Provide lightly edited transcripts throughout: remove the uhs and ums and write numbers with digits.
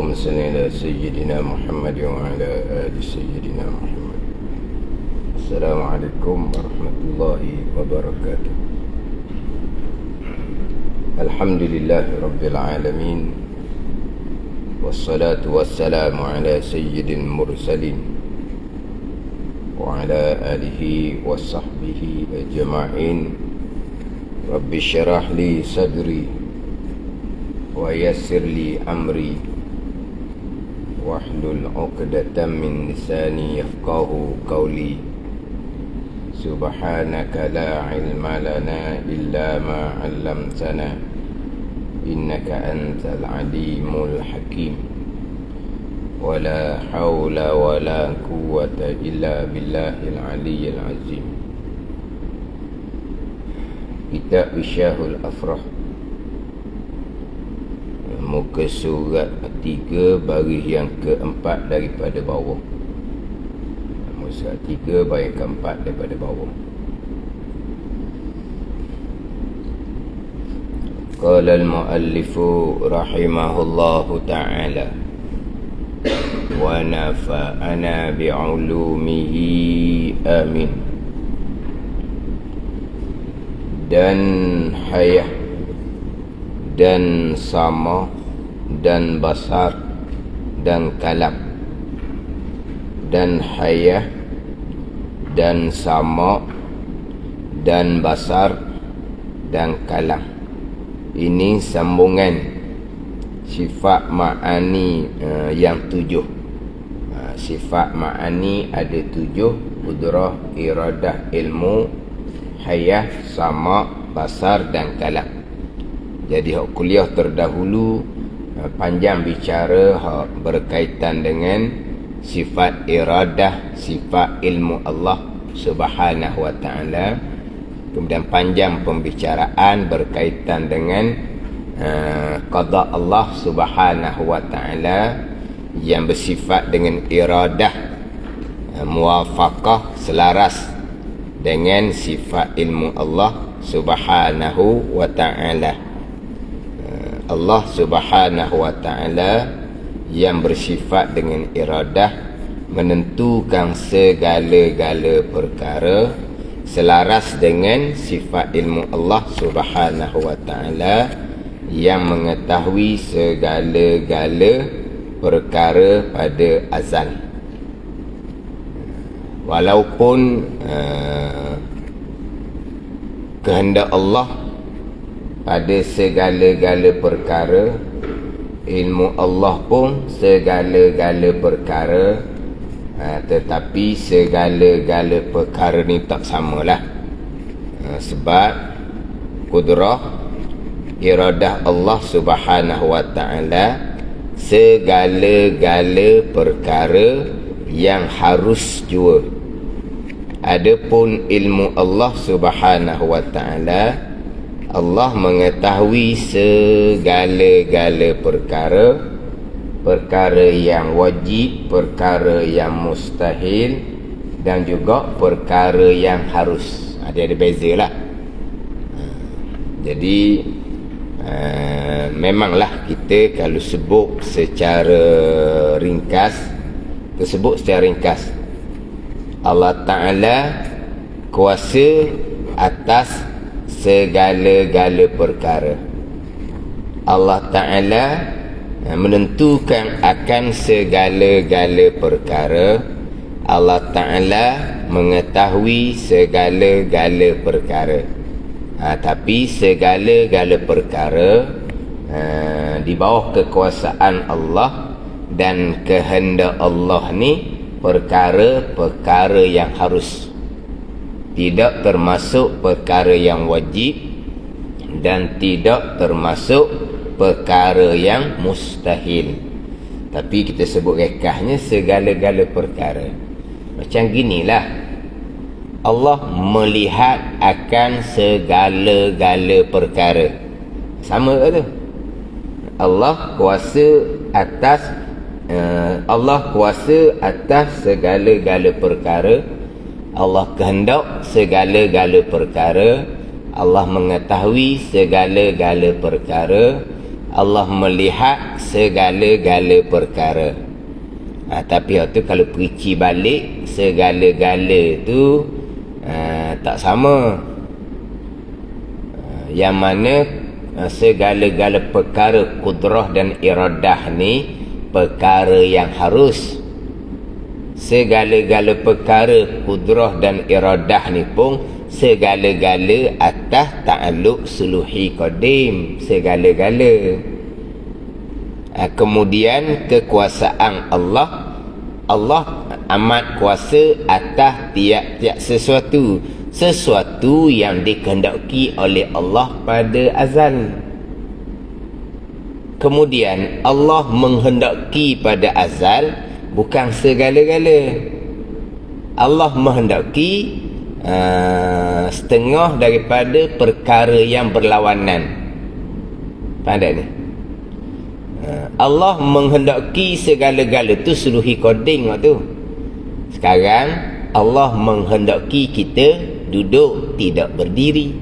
اللهم صل على سيدنا محمد وعلى آل سيدنا محمد. السلام عليكم ورحمة الله وبركاته. الحمد لله رب العالمين، والصلاة والسلام على سيد المرسلين وعلى آله وصحبه أجمعين. رب اشرح لي صدري ويسر لي أمري واحلل عقدة من لساني يفقه قولي. سبحانك لا علم لنا إلا ما علمتنا إنك أنت العليم الحكيم. ولا حول ولا قوة إلا بالله العلي العظيم. Kitab Isyahul Afrah, muka surat 3 baris yang keempat daripada bawah. Muka surat 3 baris keempat daripada bawah. Qala al-muallifu rahimahullahu ta'ala wa nafa'ana bi'ulumihi amin. Dan hayah dan sama dan basar dan kalam. Dan hayah dan sama dan basar dan kalam. Ini sambungan sifat ma'ani yang 7. Sifat ma'ani ada 7: qudrah, iradah, ilmu, hayah, sama, basar dan kalam. Jadi hak kuliah terdahulu panjang bicara hak berkaitan dengan sifat iradah, sifat ilmu Allah Subhanahu wa ta'ala. Kemudian panjang pembicaraan berkaitan dengan qada Allah Subhanahu wa ta'ala yang bersifat dengan iradah, muwafaqah, selaras dengan sifat ilmu Allah Subhanahu wa ta'ala. Allah Subhanahu wa ta'ala yang bersifat dengan iradah, menentukan segala-gala perkara selaras dengan sifat ilmu Allah Subhanahu wa ta'ala yang mengetahui segala-gala perkara pada azal. Walaupun kehendak Allah pada segala-gala perkara, ilmu Allah pun segala-gala perkara, tetapi segala-gala perkara ni tak samalah. Sebab kudrah, iradah Allah Subhanahu wa ta'ala segala-gala perkara yang harus jua. Adapun ilmu Allah Subhanahu wa ta'ala, Allah mengetahui segala-gala perkara, perkara yang wajib, perkara yang mustahil dan juga perkara yang harus. Dia ada bezalah. Jadi memanglah kita kalau sebut secara ringkas, tersebut secara ringkas, Allah Ta'ala kuasa atas segala-gala perkara. Allah Ta'ala menentukan akan segala-gala perkara. Allah Ta'ala mengetahui segala-gala perkara. Tapi segala-gala perkara di bawah kekuasaan Allah dan kehendak Allah ni perkara-perkara yang harus, tidak termasuk perkara yang wajib dan tidak termasuk perkara yang mustahil. Tapi kita sebut rekahnya segala-gala perkara. Macam ginilah Allah melihat akan segala-gala perkara. Sama ke tu? Allah kuasa atas segala-gala perkara. Allah kehendak segala-gala perkara. Allah mengetahui segala-gala perkara. Allah melihat segala-gala perkara. Tapi waktu kalau perici balik, segala-gala tu tak sama. Yang mana segala-gala perkara kudrah dan iradah ni perkara yang harus. Segala-gala perkara kudrah dan iradah ni pun segala-gala atas ta'alluq suluhi qadim, segala-gala. Kemudian kekuasaan Allah, Allah amat kuasa atas tiap-tiap sesuatu yang dikehendaki oleh Allah pada azal. Kemudian Allah menghendaki pada azal bukan segala-gala. Allah menghendaki setengah daripada perkara yang berlawanan. Faham tak ni? Allah menghendaki segala-gala tu suluhi koding waktu. Sekarang Allah menghendaki kita duduk tidak berdiri.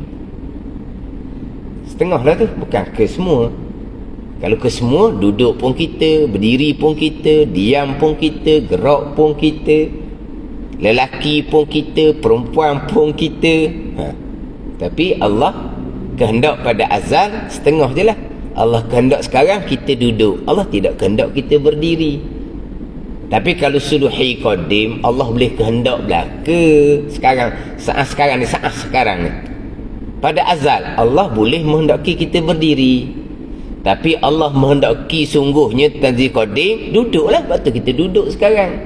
Setengah lah tu, bukan ke semua. Kalau ke semua, duduk pun kita, berdiri pun kita, diam pun kita, gerak pun kita, lelaki pun kita, perempuan pun kita. Tapi Allah kehendak pada azal setengah je lah. Allah kehendak sekarang kita duduk, Allah tidak kehendak kita berdiri. Tapi kalau suluhi qadim, Allah boleh kehendak belaka saat sekarang ni. Pada azal Allah boleh menghendaki kita berdiri. Tapi Allah menghendaki sungguhnya tanzil qadim, duduklah. Lepas tu kita duduk sekarang.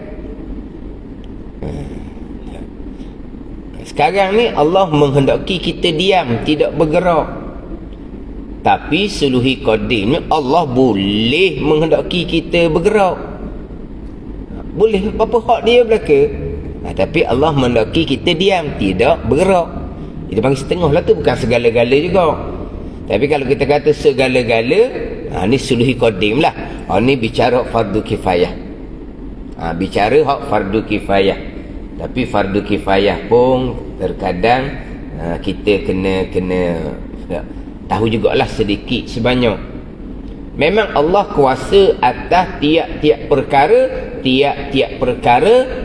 Sekarang ni Allah menghendaki kita diam, tidak bergerak. Tapi suluhi qadim ni Allah boleh menghendaki kita bergerak. Boleh, apa hak dia belaka. Tapi Allah menghendaki kita diam, tidak bergerak. Dia panggil setengah lah tu, bukan segala-gala juga. Tapi kalau kita kata segala-gala, ni suluhi qadim lah. Ni bicara fardu kifayah. Bicara hak fardu kifayah. Tapi fardu kifayah pun terkadang kita kena tahu jugalah sedikit sebanyak. Memang Allah kuasa atas tiap-tiap perkara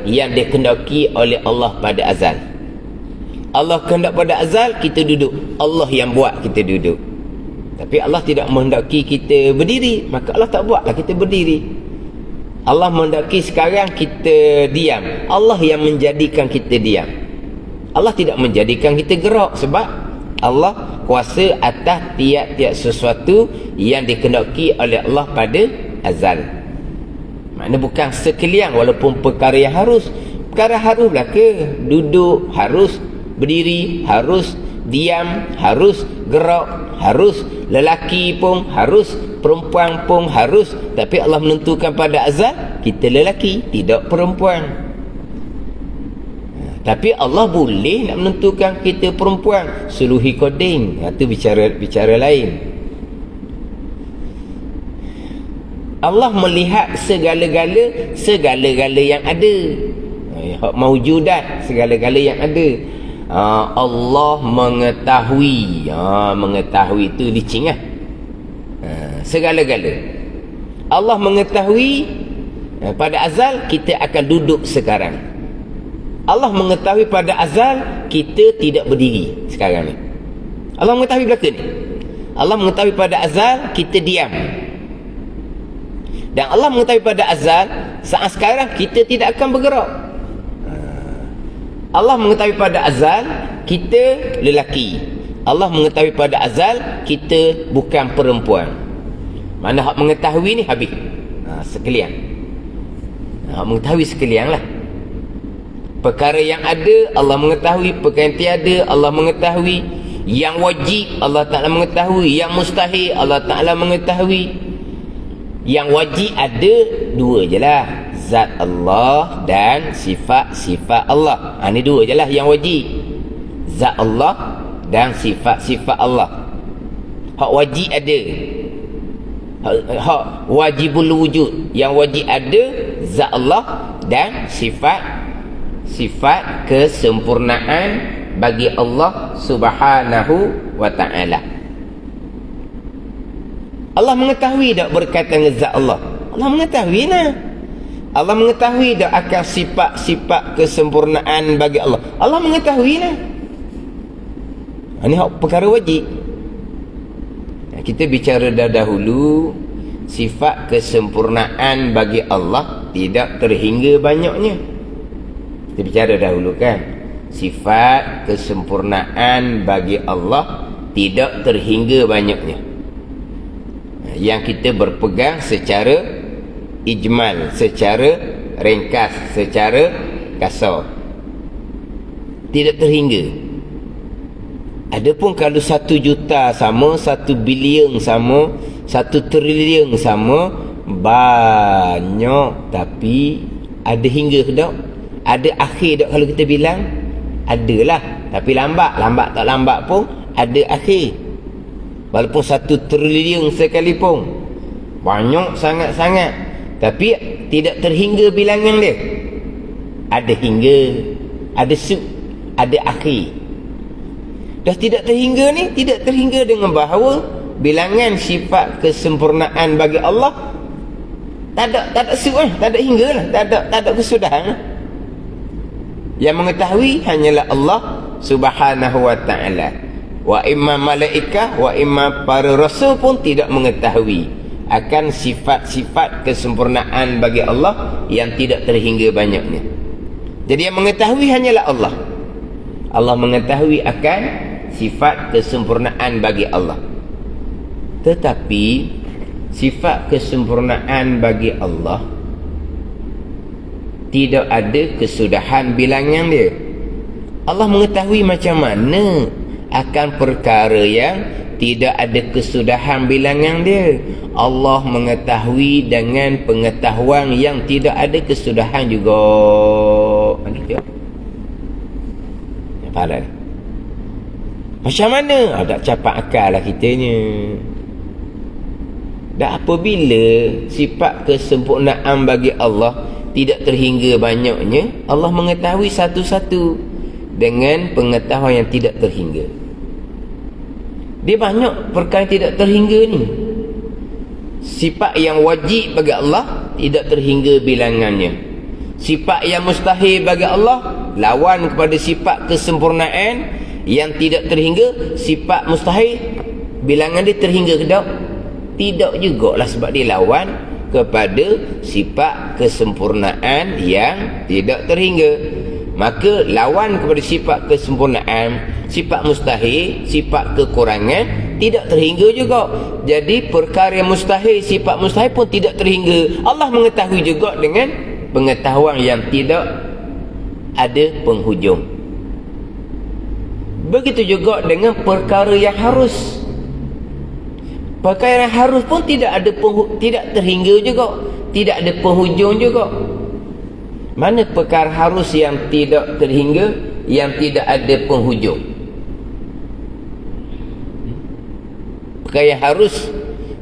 yang dikehendaki oleh Allah pada azal. Allah kehendak pada azal kita duduk, Allah yang buat kita duduk. Tapi Allah tidak menghendaki kita berdiri, maka Allah tak buatlah kita berdiri. Allah menghendaki sekarang kita diam, Allah yang menjadikan kita diam. Allah tidak menjadikan kita gerak, sebab Allah kuasa atas tiap-tiap sesuatu yang dikehendaki oleh Allah pada azal. Maknanya bukan sekalian, walaupun perkara yang harus. Perkara harus belaka, duduk harus, berdiri harus, diam harus, gerak harus, lelaki pun harus, perempuan pun harus. Tapi Allah menentukan pada azal kita lelaki, tidak perempuan. Tapi Allah boleh nak menentukan kita perempuan, suluhi qadim. Itu bicara lain. Allah melihat segala-gala yang ada, maujudat, segala-gala yang ada. Allah mengetahui. Mengetahui itu licin lah. Segala-gala Allah mengetahui. Pada azal kita akan duduk sekarang. Allah mengetahui pada azal kita tidak berdiri sekarang ni. Allah mengetahui belaka ni. Allah mengetahui pada azal kita diam. Dan Allah mengetahui pada azal saat sekarang kita tidak akan bergerak. Allah mengetahui pada azal kita lelaki. Allah mengetahui pada azal kita bukan perempuan. Mana hak mengetahui ni habis. Sekalian. Hak mengetahui sekalian lah. Perkara yang ada Allah mengetahui, perkara yang tiada Allah mengetahui, yang wajib Allah Ta'ala mengetahui, yang mustahil Allah Ta'ala mengetahui. Yang wajib ada dua je lah, zat Allah dan sifat-sifat Allah. Ni dua je lah yang wajib, zat Allah dan sifat-sifat Allah. Hak wajib ada, hak wajibul wujud, yang wajib ada zat Allah dan sifat kesempurnaan bagi Allah Subhanahu wa ta'ala. Allah mengetahui tak berkaitan dengan zat Allah? Allah mengetahui nah. Allah mengetahui tak akan sifat-sifat kesempurnaan bagi Allah? Allah mengetahui nah. Ini perkara wajib. Kita bicara dahulu sifat kesempurnaan bagi Allah tidak terhingga banyaknya. Kita bicara dahulu kan, sifat kesempurnaan bagi Allah tidak terhingga banyaknya. Yang kita berpegang secara ijmal, secara ringkas, secara kasar, tidak terhingga. Adapun kalau 1 juta sama, 1 bilion sama, 1 trilion sama, banyak, tapi ada hingga ke tak? Ada akhir tak kalau kita bilang? Adalah, tapi lambat tak lambat pun ada akhir. Walaupun 1 trilion sekalipun, banyak sangat-sangat, tapi tidak terhingga bilangan dia. Ada hingga, ada ada akhir. Dah tidak terhingga ni, tidak terhingga dengan bahawa bilangan sifat kesempurnaan bagi Allah tak ada tak ada hingga lah, tak ada kesudahan lah. Yang mengetahui hanyalah Allah Subhanahu wa ta'ala. Wa imma malaikah, wa imma para rasul pun tidak mengetahui akan sifat-sifat kesempurnaan bagi Allah yang tidak terhingga banyaknya. Jadi yang mengetahui hanyalah Allah. Allah mengetahui akan sifat kesempurnaan bagi Allah. Tetapi sifat kesempurnaan bagi Allah tidak ada kesudahan bilangan dia. Allah mengetahui macam mana akan perkara yang tidak ada kesudahan bilangan dia. Allah mengetahui dengan pengetahuan yang tidak ada kesudahan juga. Faham? Macam mana? Tak capai akal lah kitanya. Dan apabila sifat kesempurnaan bagi Allah tidak terhingga banyaknya, Allah mengetahui satu-satu dengan pengetahuan yang tidak terhingga. Dia banyak perkara yang tidak terhingga ni. Sifat yang wajib bagi Allah tidak terhingga bilangannya. Sifat yang mustahil bagi Allah lawan kepada sifat kesempurnaan yang tidak terhingga. Sifat mustahil bilangan dia terhingga ke tak? Tidak jugalah, sebab dia lawan kepada sifat kesempurnaan yang tidak terhingga. Maka lawan kepada sifat kesempurnaan, sifat mustahil, sifat kekurangan tidak terhingga juga. Jadi perkara yang mustahil, sifat mustahil pun tidak terhingga. Allah mengetahui juga dengan pengetahuan yang tidak ada penghujung. Begitu juga dengan perkara yang harus. Perkara yang harus pun tidak terhingga juga, tidak ada penghujung juga. Mana perkara harus yang tidak terhingga, yang tidak ada penghujung? Perkara yang harus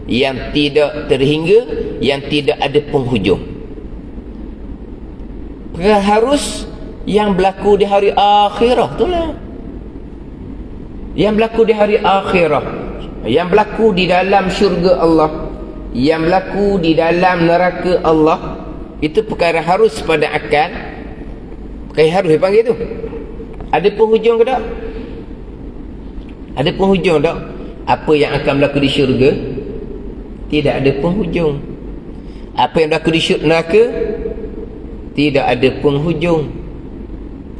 yang tidak terhingga, yang tidak ada penghujung. Perkara harus yang berlaku di hari akhirah itulah. Yang berlaku di hari akhirah, yang berlaku di dalam syurga Allah, yang berlaku di dalam neraka Allah, itu perkara harus pada akal. Perkara harus dia panggil tu. Ada penghujung ke tak? Ada penghujung tak? Apa yang akan berlaku di syurga tidak ada penghujung. Apa yang berlaku di neraka tidak ada penghujung.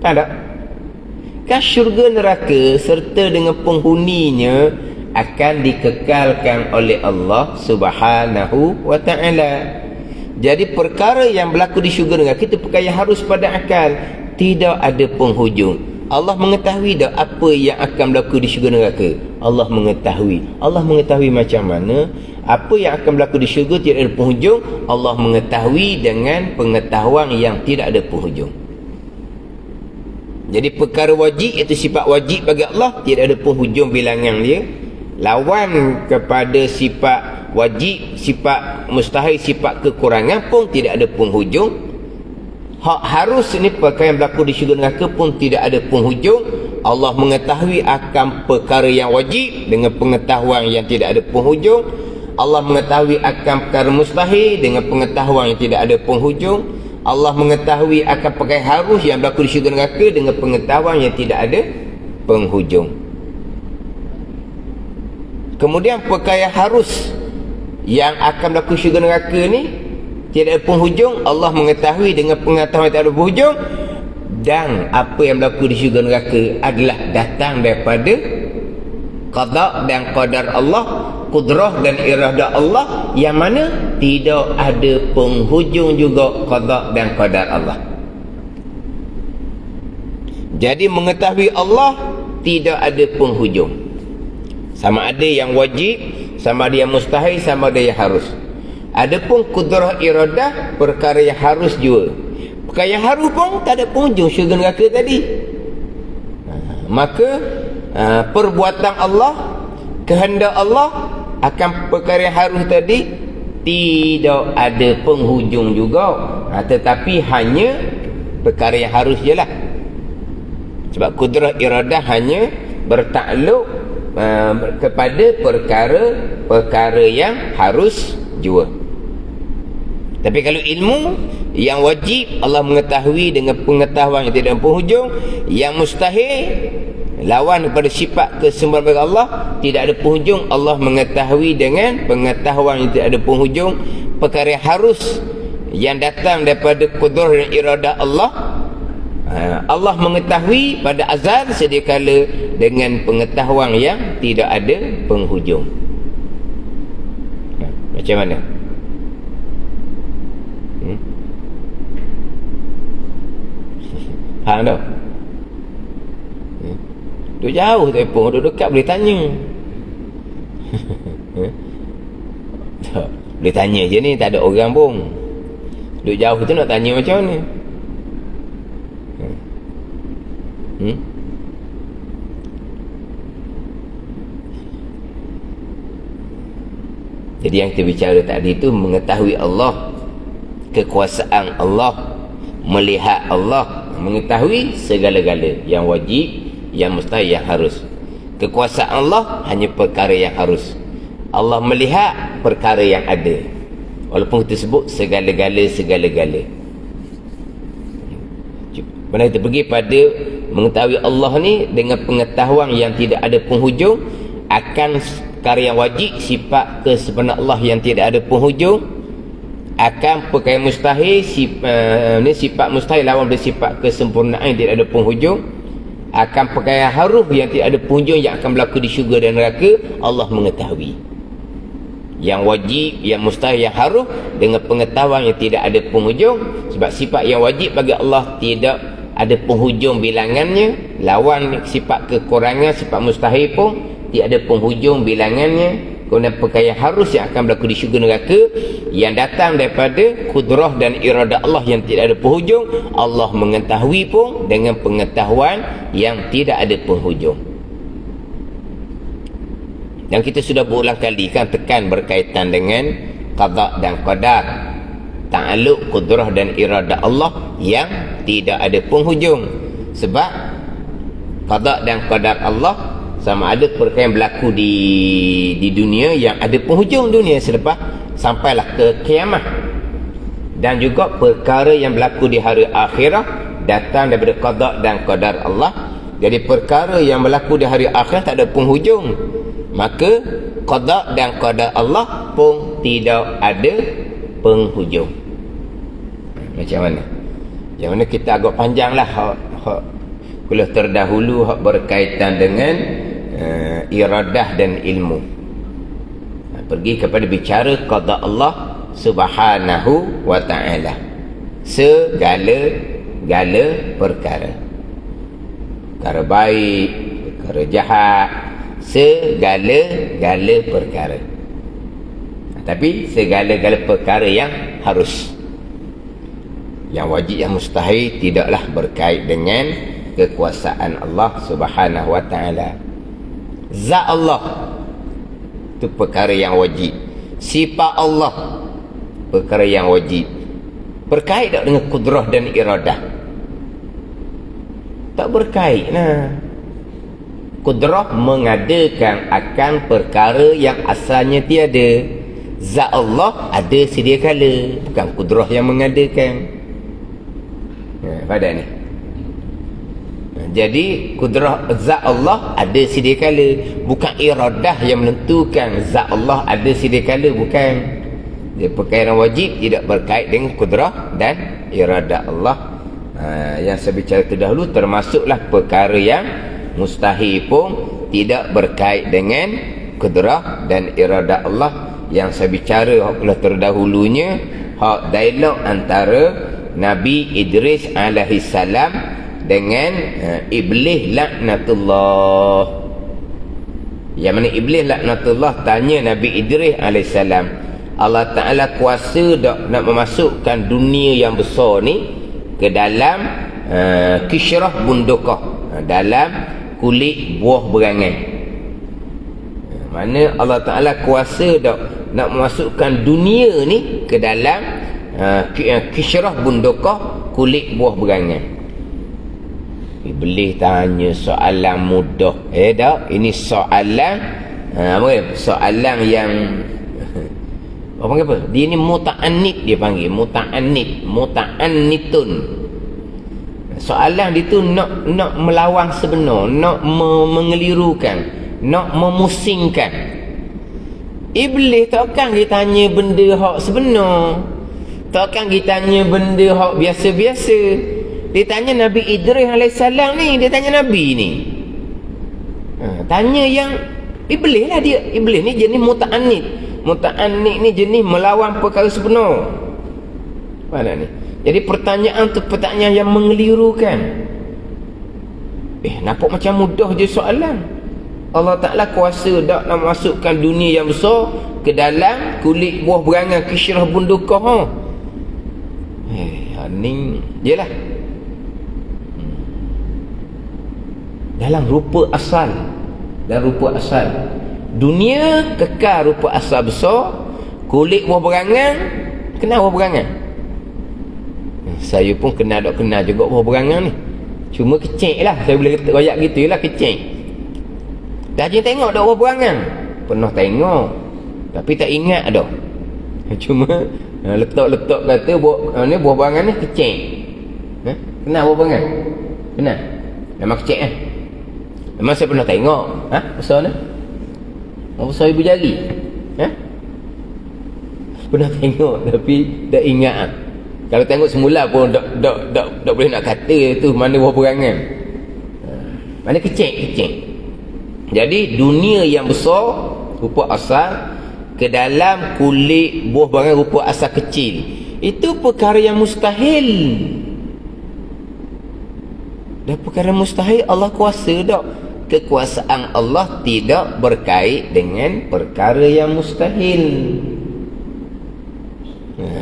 Faham tak? Kan syurga neraka serta dengan penghuninya akan dikekalkan oleh Allah Subhanahu wa ta'ala. Jadi perkara yang berlaku di syurga neraka itu perkara yang harus pada akal, tidak ada penghujung. Allah mengetahui dah apa yang akan berlaku di syurga neraka. Allah mengetahui. Allah mengetahui macam mana apa yang akan berlaku di syurga tidak ada penghujung. Allah mengetahui dengan pengetahuan yang tidak ada penghujung. Jadi perkara wajib, itu sifat wajib bagi Allah, tidak ada penghujung bilangan dia. Lawan kepada sifat wajib, sifat mustahil, sifat kekurangan pun tidak ada penghujung. Hak harus ni perkara yang berlaku di syurga neraka pun tidak ada penghujung. Allah mengetahui akan perkara yang wajib dengan pengetahuan yang tidak ada penghujung. Allah mengetahui akan perkara mustahil dengan pengetahuan yang tidak ada penghujung. Allah mengetahui akan perkara harus yang berlaku di syurga neraka dengan pengetahuan yang tidak ada penghujung. Kemudian perkara harus yang akan berlaku di syurga neraka ni tidak ada penghujung, Allah mengetahui dengan pengetahuan yang tidak ada penghujung. Dan apa yang berlaku di syurga neraka adalah datang daripada qada dan qadar Allah, kudrah dan iradah Allah, yang mana tidak ada penghujung juga qada dan qadar Allah. Jadi mengetahui Allah tidak ada penghujung. Sama ada yang wajib, sama ada yang mustahil, sama ada yang harus. Adapun kudrah iradah perkara yang harus juga. Perkara yang harus pun tak ada penghujung, syurga neraka tadi. Maka perbuatan Allah, kehendak Allah akan perkara yang harus tadi tidak ada penghujung juga. Tetapi hanya perkara yang harus je lah. Sebab kudrah iradah hanya bertakluk kepada perkara-perkara yang harus jua. Tapi kalau ilmu yang wajib, Allah mengetahui dengan pengetahuan yang tidak ada penghujung. Yang mustahil, lawan kepada sifat kesembuhan bagi Allah, tidak ada penghujung, Allah mengetahui dengan pengetahuan yang tidak ada penghujung. Perkara yang harus yang datang daripada kudrah dan iradah Allah, Allah mengetahui pada azal sedia kala dengan pengetahuan yang tidak ada penghujung. Macam mana? Faham tak? Duduk jauh telefon, duduk dekat boleh tanya. Tak, boleh tanya je ni, tak ada orang pun. Duduk jauh tu nak tanya macam mana? Jadi yang kita bicara tadi tu mengetahui Allah, kekuasaan Allah, melihat Allah, mengetahui segala-gala yang wajib, yang mustahil, yang harus. Kekuasaan Allah hanya perkara yang harus. Allah melihat perkara yang ada, walaupun kita sebut segala-gala. Mana kita pergi pada mengetahui Allah ni dengan pengetahuan yang tidak ada penghujung akan perkara yang wajib, sifat kesempurnaan Allah yang tidak ada penghujung, akan perkara mustahil, sifat mustahil lawan dari sifat kesempurnaan yang tidak ada penghujung, akan perkara harus yang tidak ada penghujung yang akan berlaku di syurga dan neraka, Allah mengetahui. Yang wajib, yang mustahil, yang harus dengan pengetahuan yang tidak ada penghujung. Sebab sifat yang wajib bagi Allah tidak ada penghujung bilangannya, lawan sifat kekurangan, sifat mustahil pun tidak ada penghujung bilangannya. Kemudian perkara yang harus yang akan berlaku di syurga neraka yang datang daripada kudrah dan iradah Allah yang tidak ada penghujung, Allah mengetahui pun dengan pengetahuan yang tidak ada penghujung. Dan kita sudah berulang kali kan tekan berkaitan dengan qada dan qadar, ta'alluq kudrah dan iradah Allah yang tidak ada penghujung. Sebab qada dan qadar Allah sama ada perkara yang berlaku di dunia yang ada penghujung dunia selepas sampailah ke kiamat, dan juga perkara yang berlaku di hari akhirat datang daripada qada dan qadar Allah. Jadi perkara yang berlaku di hari akhirat tak ada penghujung, maka qada dan qadar Allah pun tidak ada penghujung. Macam mana? Yang mana kita agak panjanglah kuliah terdahulu berkaitan dengan iradah dan ilmu. Pergi kepada bicara qada Allah subhanahu wa ta'ala, segala perkara, perkara baik, perkara jahat, segala perkara. Tapi segala perkara yang harus, yang wajib, yang mustahil tidaklah berkait dengan kekuasaan Allah subhanahu wa ta'ala. Zat Allah itu perkara yang wajib, sifat Allah perkara yang wajib. Berkait tak dengan kudrah dan iradah? Tak berkait. Kudrah mengadakan akan perkara yang asalnya tiada. Zat Allah ada sedia kala, bukan kudrah yang mengadakan. Pada ni. Jadi kudrah zat Allah ada sedia kala, bukan iradah yang menentukan zat Allah ada sedia kala, bukan. Dia perkara wajib tidak berkait dengan kudrah dan iradah Allah. Yang saya bicara terdahulu termasuklah perkara yang mustahil pun tidak berkait dengan kudrah dan iradah Allah. Yang saya bicara oleh terdahulunya hak dialog antara Nabi Idris alaihi salam dengan Iblis laknatullah. Yang mana Iblis laknatullah tanya Nabi Idris alaihi salam, Allah Ta'ala kuasa tak nak memasukkan dunia yang besar ni ke dalam kishrah bundukah, dalam kulit buah berangan. Mana Allah Ta'ala kuasa tak nak memasukkan dunia ni ke dalam kishrah bundukah, kulit buah berangan. Iblis tanya soalan mudah. Tak, ini soalan soalan yang apa panggil apa? Dia ni muta'annid, dia panggil muta'annitun. Soalan dia tu nak melawan sebenar, nak mengelirukan, nak memusingkan. Iblis takkan dia tanya benda hak sebenar, takkan dia tanya benda hak biasa-biasa. Dia tanya Nabi Idris AS ni, dia tanya Nabi ni. Tanya yang Iblis lah dia. Iblis ni jenis muta'annid. Muta'annid ni jenis melawan perkara sebenar. Mana ni? Jadi pertanyaan tu pertanyaan yang mengelirukan. Nampak macam mudah je soalan. Allah Ta'ala kuasa tak nak masukkan dunia yang besar ke dalam kulit buah berangan, kishrah bundukah. Ni jelah dalam rupa asal. Dalam rupa asal dunia kekal rupa asal besar, kulit buah berangan. Kenal buah berangan? Saya pun kenal juga buah berangan ni. Cuma kecil lah. Saya boleh kata royak gitu lah, kecil. Dah je tengok dah buah berangan? Pernah tengok, tapi tak ingat dah. Cuma letak-letak kata buah berangan ni kecil. Kenal buah berangan? Kenal? Memang kecil kan? Memang saya pernah tengok. Besar ni? Besar ibu jari. Pernah tengok tapi tak ingat. Kalau tengok semula pun tak boleh nak kata tu mana buah berangan. Mana kecil. Jadi dunia yang besar rupa asal ke dalam kulit buah berangan rupa asal kecil, itu perkara yang mustahil. Dan perkara mustahil Allah kuasa tak? Kekuasaan Allah tidak berkait dengan perkara yang mustahil.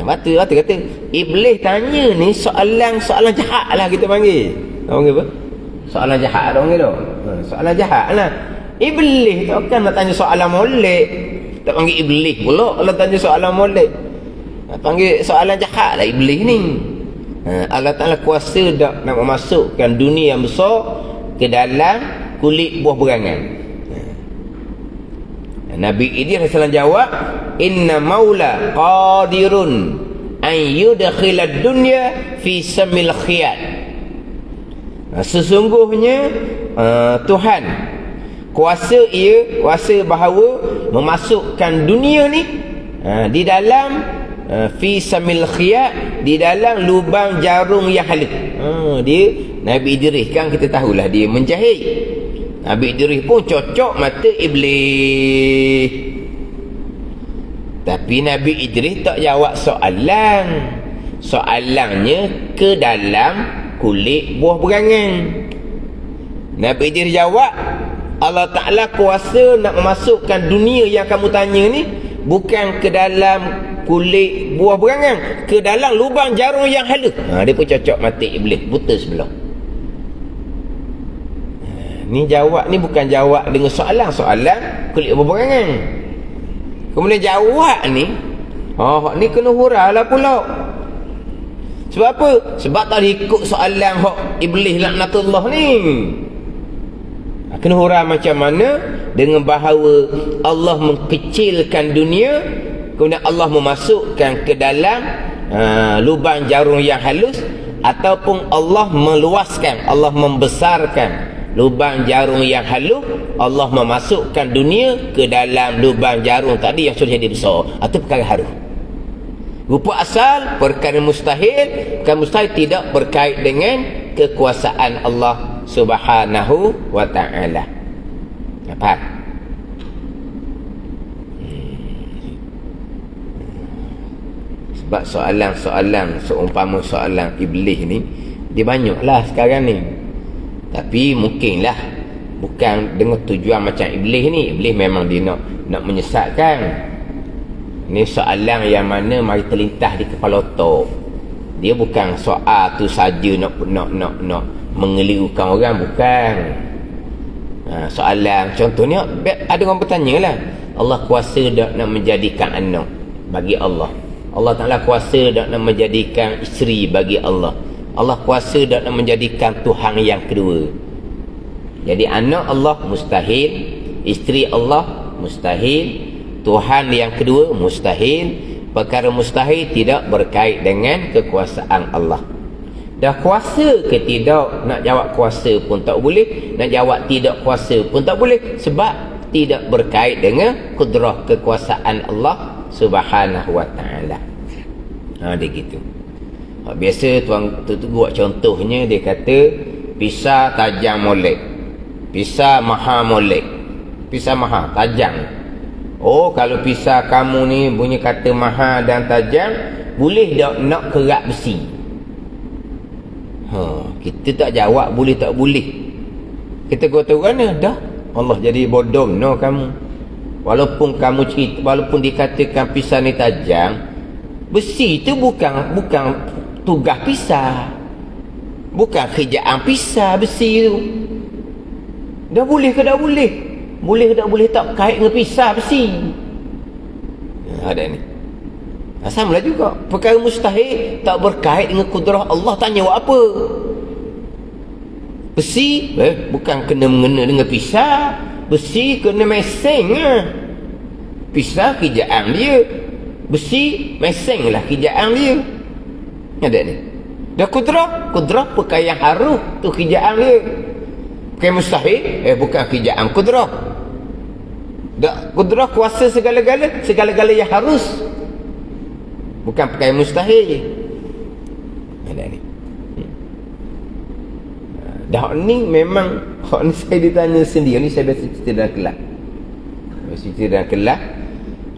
Batu kata Iblis tanya ni soalan jahat lah kita panggil. Panggil apa? Soalan jahat dah panggil tu. Soalan jahat lah. Iblis takkan nak tanya soalan molek. Tak panggil Iblis pula kalau tanya soalan molek. Panggil soalan jahat lah Iblis ni. Allah Ta'ala kuasa tak nak memasukkan dunia yang besar ke dalam kulit buah berangan. Nabi Idris AS jawab, inna maula qadirun an yudkhilad dunya fi samil khiyat. Sesungguhnya Tuhan kuasa bahawa memasukkan dunia ni di dalam fi samil khiyat, di dalam lubang jarum yang halus. Dia Nabi Idris kan kita tahulah dia menjahit. Nabi Idris pun cocok mata Iblis. Tapi Nabi Idris tak jawab soalan. Soalannya ke dalam kulit buah berangan. Nabi Idris jawab, Allah Ta'ala kuasa nak memasukkan dunia yang kamu tanya ni bukan ke dalam kulit buah berangan, ke dalam lubang jarum yang halus. Dia pun cocok mata Iblis, buta sebelah. Ni jawab ni bukan jawab dengan soalan kulit buah berangan. Kemudian jawab ni ni kena hurailah pula. Sebab apa? Sebab tak ikut soalan hak Iblis laknatullah ni. Kena hurai macam mana? Dengan bahawa Allah mengkecilkan dunia kemudian Allah memasukkan ke dalam lubang jarum yang halus, ataupun Allah meluaskan, Allah membesarkan lubang jarum yang halus, Allah memasukkan dunia ke dalam lubang jarum tadi yang sudah jadi besar. Itu perkara haru. Rupa asal perkara mustahil, perkara mustahil tidak berkait dengan kekuasaan Allah Subhanahu wa ta'ala. Faham? Sebab soalan-soalan seumpama soalan iblis ni dia banyaklah sekarang ni. Tapi mungkinlah bukan dengan tujuan macam iblis ni. Iblis memang dia nak menyesatkan. Ni soalan yang mana mari terlintas di kepala otak. Dia bukan soal tu saja nak mengelirukan orang, bukan. Soalan contohnya ada orang bertanya lah, Allah kuasa tak nak menjadikan anak bagi Allah? Allah Ta'ala kuasa tak nak menjadikan isteri bagi Allah? Allah kuasa tak nak menjadikan Tuhan yang kedua? Jadi anak Allah mustahil, isteri Allah mustahil, Tuhan yang kedua mustahil. Perkara mustahil tidak berkait dengan kekuasaan Allah. Dah kuasa ke tidak? Nak jawab kuasa pun tak boleh, nak jawab tidak kuasa pun tak boleh, sebab tidak berkait dengan kudrah kekuasaan Allah Subhanahu wa ta'ala. Dia gitu. Biasa tuan tu buat contohnya, dia kata pisau tajam molek, pisau maha molek, pisau maha tajam. Oh, kalau pisau kamu ni punya kata maha dan tajam, boleh tak nak kerat besi? Kita tak jawab boleh tak boleh. Kita kata mana dah Allah jadi bodoh no kamu. Walaupun kamu cerita, walaupun dikatakan pisau ni tajam, besi tu bukan tugas pisau, bukan kerjaan pisau besi tu. Dah boleh ke tak boleh? Boleh ke tak boleh tak kait dengan pisau besi. Ada ni. Sama lah juga. Perkara mustahil tak berkait dengan kudrah Allah. Tanya buat apa? Besi bukan kena mengena dengan pisau. Besi kena meseng lah. Pisau kerjaan dia, besi meseng lah kerjaan dia. Ada ni. Dah kudrah perkara yang haruh tu kerjaan dia. Perkara mustahil bukan kerjaan kudrah. Dah kudrah kuasa segala-gala yang harus, bukan perkara mustahil. Ada ni. Dah ni memang hak ni saya ditanya sendiri. Ni saya biasa cerita dalam kelas.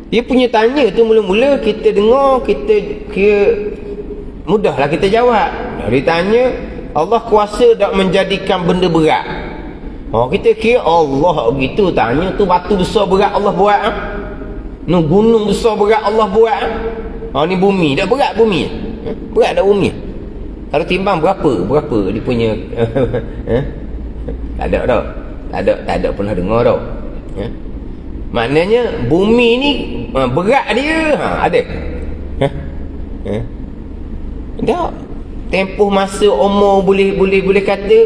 Dia punya tanya tu mula-mula kita dengar, kita mudahlah kita jawab. Dia tanya Allah kuasa tak menjadikan benda berat. Kita kira Allah gitu tanya tu batu besar berat Allah buat. Ni gunung besar berat Allah buat. Ni bumi dah berat bumi. Berat dah bumi. Kalau timbang berapa dia punya tak ada pernah dengar dah. Maknanya bumi ni berat dia. Ada. Tak. Tempoh masa umur boleh kata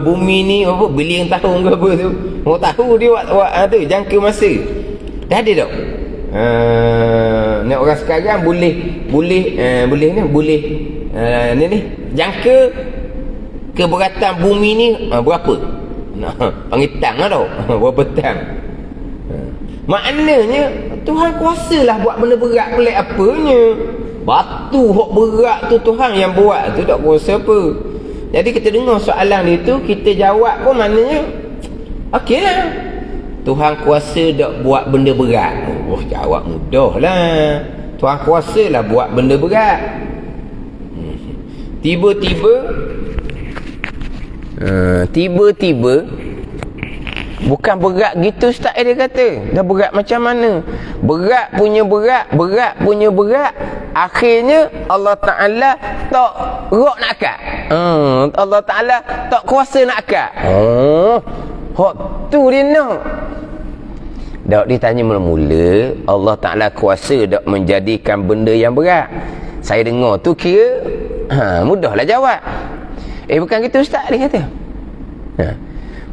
bumi ni apa bilion tahun ke apa tu. Tahu dia buat tu jangka masa. Dah ada tak? Ni orang sekarang boleh ni jangka keberatan bumi ni berapa? Panggil tang lah tau. Berapa tang? Maknanya Tuhan kuasalah buat benda berat pelik apanya. Batu hok berat tu Tuhan yang buat tu, tak kuasa apa. Jadi kita dengar soalan itu, kita jawab pun maknanya okeylah. Tuhan kuasa tak buat benda berat. Jawab mudah lah. Tuhan kuasalah buat benda berat. Tiba-tiba bukan berat gitu Ustaz dia kata. Dah berat macam mana? Berat punya berat. Akhirnya Allah Ta'ala tak rok nak akak. Allah Ta'ala tak kuasa nak akak. Hak tu dia nak. Dak ditanya mula-mula, Allah Ta'ala kuasa dak menjadikan benda yang berat. Saya dengar tu kira mudahlah jawab. Bukan gitu Ustaz dia kata.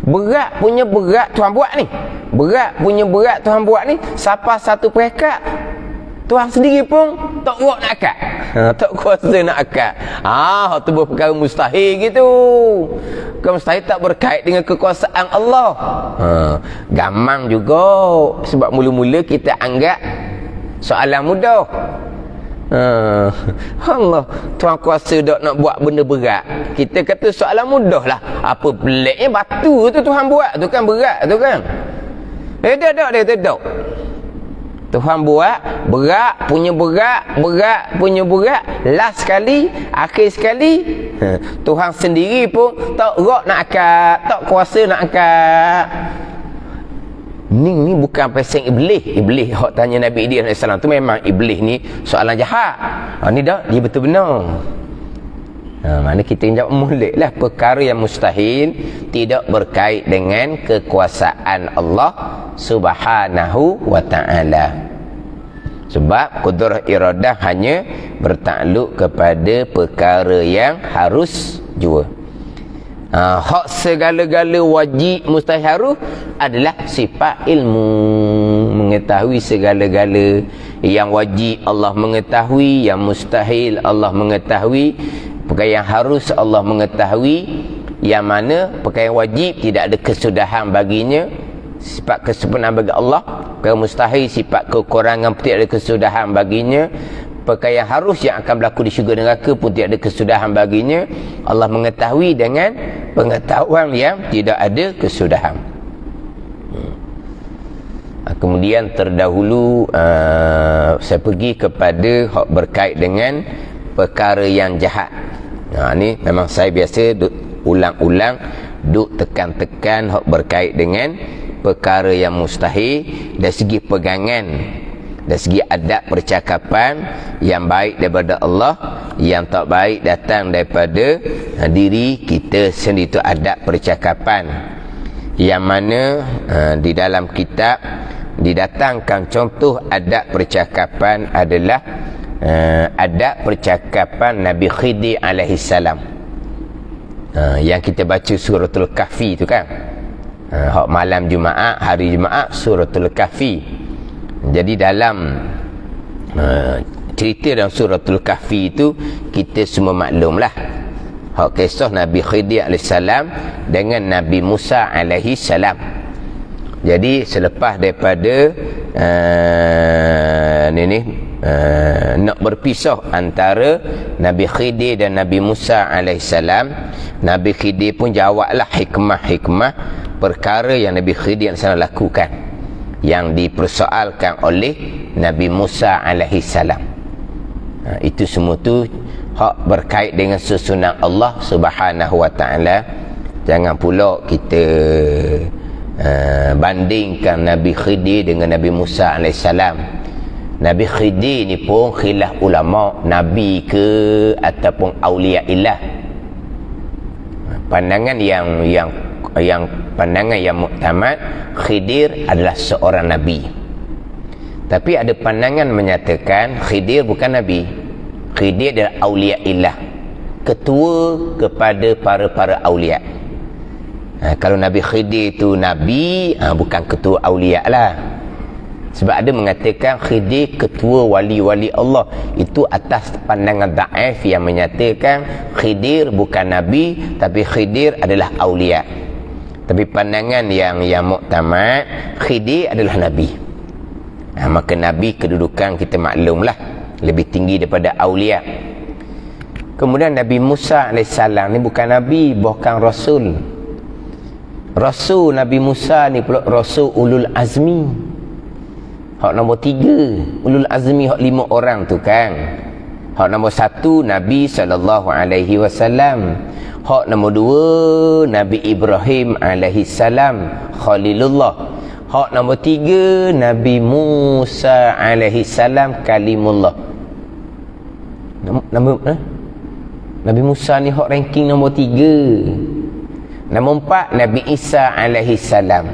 Berat punya berat Tuhan buat ni. Siapa satu perekat Tuhan sendiri pun tak kuat nak akad. Tak kuasa nak akad. Tu bukan perkara mustahil gitu. Bukan mustahil, tak berkait dengan kekuasaan Allah. Gamang juga. Sebab mula-mula kita anggap soalan mudah. Allah, Tuhan kuasa tak nak buat benda berat. Kita kata soalan mudah lah. Apa peliknya batu tu Tuhan buat tu kan berat tu kan. Tak. Tuhan buat berat punya berat, last sekali, akhir sekali, Tuhan sendiri pun tak gerak nak akad, tak kuasa nak akad. Ni bukan pasal iblis hak tanya Nabi Idris AS tu, memang iblis ni soalan jahat. Ni dah dia betul benar. Mana kita jawab muliklah perkara yang mustahil tidak berkait dengan kekuasaan Allah Subhanahu wa ta'ala. Sebab kudrah iradah hanya bertakluk kepada perkara yang harus jua. Hak segala-gala wajib mustahil harus adalah sifat ilmu, mengetahui segala-gala. Yang wajib Allah mengetahui, yang mustahil Allah mengetahui, perkara yang harus Allah mengetahui, yang mana perkara yang wajib tidak ada kesudahan baginya, sifat kesempurnaan bagi Allah. Perkara mustahil sifat kekurangan tidak ada kesudahan baginya. Perkara yang harus yang akan berlaku di syurga neraka pun tidak ada kesudahan baginya. Allah mengetahui dengan pengetahuan yang tidak ada kesudahan. Kemudian terdahulu saya pergi kepada hak berkait dengan perkara yang jahat. Ni memang saya biasa ulang-ulang tekan-tekan hak berkait dengan perkara yang mustahil dari segi pegangan, dari segi adab percakapan yang baik daripada Allah, yang tak baik datang daripada diri kita sendiri. Itu adab percakapan yang mana di dalam kitab didatangkan contoh adab percakapan adalah adab percakapan Nabi Khidir alaihi salam. Yang kita baca suratul Kahfi tu kan, hak malam Jumaat, hari Jumaat, suratul Kahfi. Jadi dalam cerita dalam suratul Kahfi itu kita semua maklumlah hak kisah Nabi Khidir alaihi salam dengan Nabi Musa alaihi salam. Jadi selepas daripada nak berpisah antara Nabi Khidir dan Nabi Musa alaihissalam, Nabi Khidir pun jawablah hikmah-hikmah perkara yang Nabi Khidir alaihissalam lakukan, yang dipersoalkan oleh Nabi Musa alaihissalam. Itu semua tu hak berkait dengan susunan Allah Subhanahu wa ta'ala. Jangan pula kita bandingkan Nabi Khidir dengan Nabi Musa alaihissalam. Nabi Khidir ni pun khilaf ulama, nabi ke ataupun aulia ilah. Pandangan yang pandangan yang muktamad, Khidir adalah seorang nabi. Tapi ada pandangan menyatakan Khidir bukan nabi. Khidir adalah aulia ilah, ketua kepada para aulia. Kalau Nabi Khidir itu nabi, bukan ketua aulia lah. Sebab ada mengatakan Khidir ketua wali-wali Allah. Itu atas pandangan da'if yang menyatakan Khidir bukan nabi, tapi Khidir adalah aulia. Tapi pandangan yang muktamad, Khidir adalah nabi. Maka nabi kedudukan kita maklumlah lebih tinggi daripada aulia. Kemudian Nabi Musa alaihissalam ni bukan nabi, bahkan rasul. Rasul Nabi Musa ni pula Rasul Ulul Azmi. Hak nombor 3 Ulul Azmi, hak 5 orang tu kan. Hak nombor 1 Nabi SAW. Hak nombor 2 Nabi Ibrahim alaihissalam, Khalilullah. Hak nombor 3 Nabi Musa alaihissalam, Kalimullah. Nabi Musa ni hak ranking nombor 3. Nombor 4 Nabi Isa alaihissalam.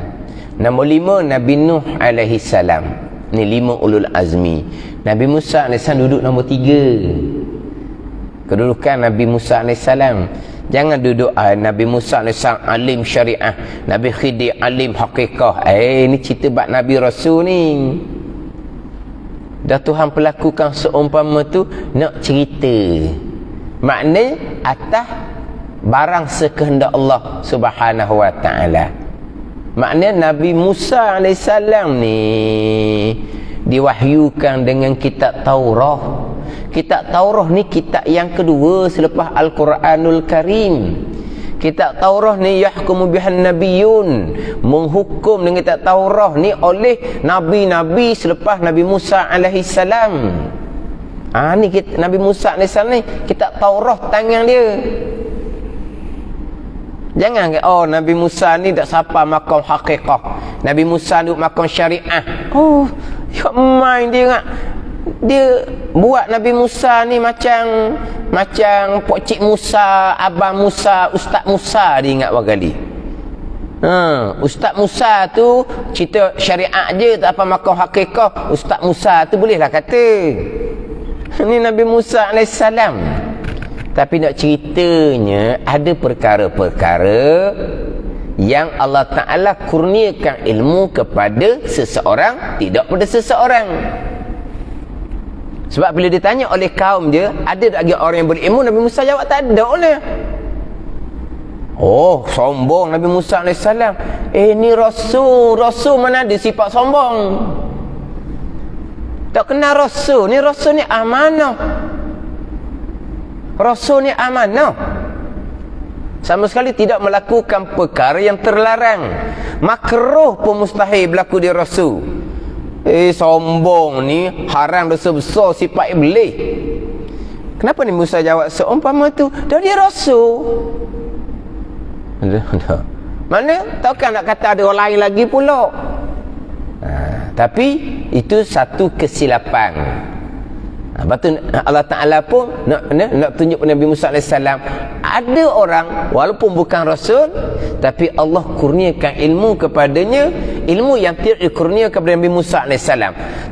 Nombor 5 Nabi Nuh alaihissalam. Ni 5 ulul azmi. Nabi Musa alaihissalam duduk nombor 3. Kedudukan Nabi Musa alaihissalam. Jangan duduk Nabi Musa alaihissalam alim syariah, Nabi Khidir alim hakikah. Ni cerita bab Nabi Rasul ni. dah Tuhan perlakukan seumpama tu nak cerita. Maknanya atas barang sekehendak Allah Subhanahu wa taala. Maknanya Nabi Musa AS ni diwahyukan dengan kitab Taurah. Kitab Taurah ni kitab yang kedua selepas Al-Quranul Karim. Kitab Taurah ni yahkumu bihan nabiyun, menghukum dengan kitab Taurah ni oleh nabi-nabi selepas Nabi Musa alaihi salam. Ni Nabi Musa alaihi salam ni kitab Taurah tangan dia. Jangan Nabi Musa ni tak sapa makam hakikah. Nabi Musa duduk makam syariah. Ya main dia ingat. Dia buat Nabi Musa ni macam Pok Cik Musa, Abang Musa, Ustaz Musa, dia ingat berkali. Ustaz Musa tu cerita syariat je, tak apa makam hakikah. Ustaz Musa tu bolehlah kata. Ni Nabi Musa AS. Tapi nak ceritanya ada perkara-perkara yang Allah Ta'ala kurniakan ilmu kepada seseorang, tidak pada seseorang. Sebab bila ditanya oleh kaum dia, ada tak lagi orang yang berilmu? Nabi Musa jawab tak ada oleh. Sombong Nabi Musa AS. Ni Rasul mana ada sifat sombong? Tak kenal Rasul. Ni Rasul ni amanah. Rasul ni amanah. Sama sekali tidak melakukan perkara yang terlarang. Makruh pun mustahil berlaku di Rasul. Sombong ni haram dosa besar, sifat iblis. Kenapa ni Musa jawab seumpama tu? Dah dia Rasul. Mana takkan nak kata ada orang lain lagi pula. Tapi itu satu kesilapan. Lepas tu Allah Ta'ala pun nak tunjuk kepada Nabi Musa AS, ada orang walaupun bukan Rasul, tapi Allah kurniakan ilmu kepadanya, ilmu yang tidak dikurniakan kepada Nabi Musa AS.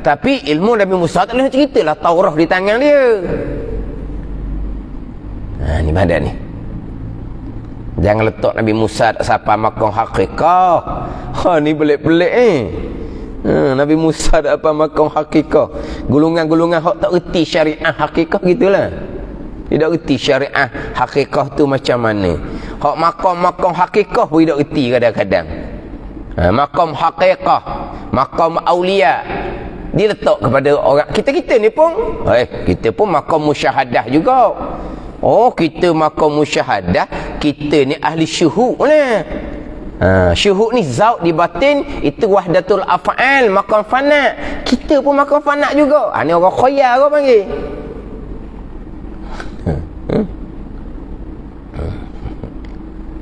Tapi ilmu Nabi Musa tak boleh ceritalah, Taurah di tangan dia. Ni badan ni. Jangan letak Nabi Musa tak sapa makam hakikah. Ni pelik-pelik Nabi Musa tak apa makam hakikah. Golongan-golongan hak tak reti syariah hakikah gitulah. Tidak reti syariah hakikah tu macam mana. Hak makam hakikah pun tidak reti kadang-kadang. Makam hakikah, makam aulia, dia letak kepada orang. Kita ni pun kita pun makam musyahadah juga. Kita makam musyahadah, kita ni ahli syuhud lah. Syuhud ni zaud di batin, itu wahdatul af'al, makam fana. Kita pun makam fana juga. Ni orang khayal orang panggil.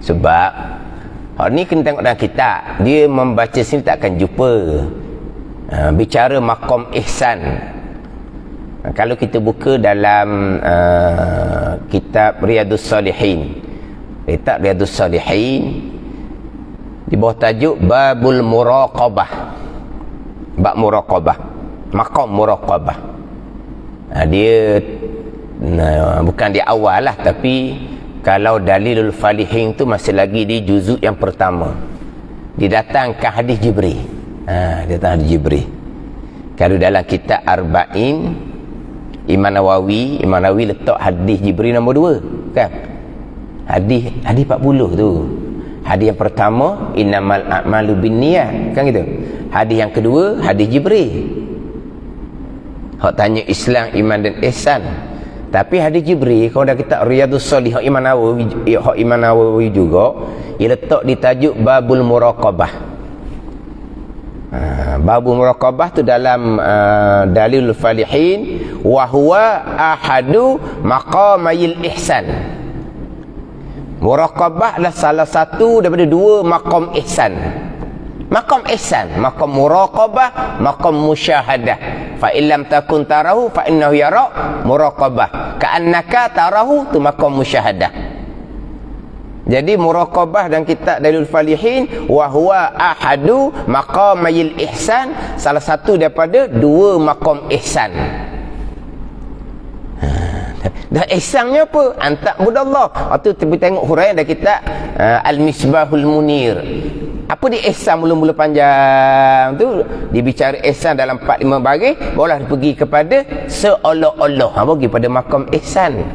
Sebab ni kena tengok dalam kitab, dia membaca sini tak akan jumpa bicara makam ihsan. Kalau kita buka dalam kitab Riyadus Salihin, kitab Riyadus Salihin, di bawah tajuk Babul Muraqabah, bab muraqabah, maqam muraqabah. Dia bukan di awal lah, tapi kalau Dalilul Falihin tu masih lagi di juzuk yang pertama. Didatangkan hadis Jibril. Datang hadis Jibril. Kalau dalam kitab Arba'in Imam Nawawi letak hadis Jibril nombor 2 kan. Hadis 40 tu. Hadis yang pertama innamal a'malu binniyat kan gitu. Hadis yang kedua hadis Jibril. Hak tanya Islam, iman dan ihsan. Tapi hadis Jibril kalau dah kita Riyadhus Shalihin Imam Nawawi juga, ia letak di tajuk Babul Muraqabah. Babul Muraqabah tu dalam Dalilul Falihin, wa huwa ahadu maqamayil ihsan. Muraqabah adalah salah satu daripada 2 maqam ihsan. Maqam ihsan, maqam muraqabah, maqam musyahadah. Fa illam takun tarahu fa innahu yara. Muraqabah ka'annaka tarahu, tu maqam musyahadah. Jadi muraqabah dan kitab Dalilul Falihin, wa huwa ahadu maqamayil ihsan, salah satu daripada 2 maqam ihsan. Dah ihsannya apa? Antak budallah. Itu tengok huraian dah kita Al-Misbahul Munir. Apa dia ihsan mula-mula panjang tu? Dibicara ihsan dalam 4-5 baris, barulah pergi kepada seolah-olah. Pergi pada makam ihsan.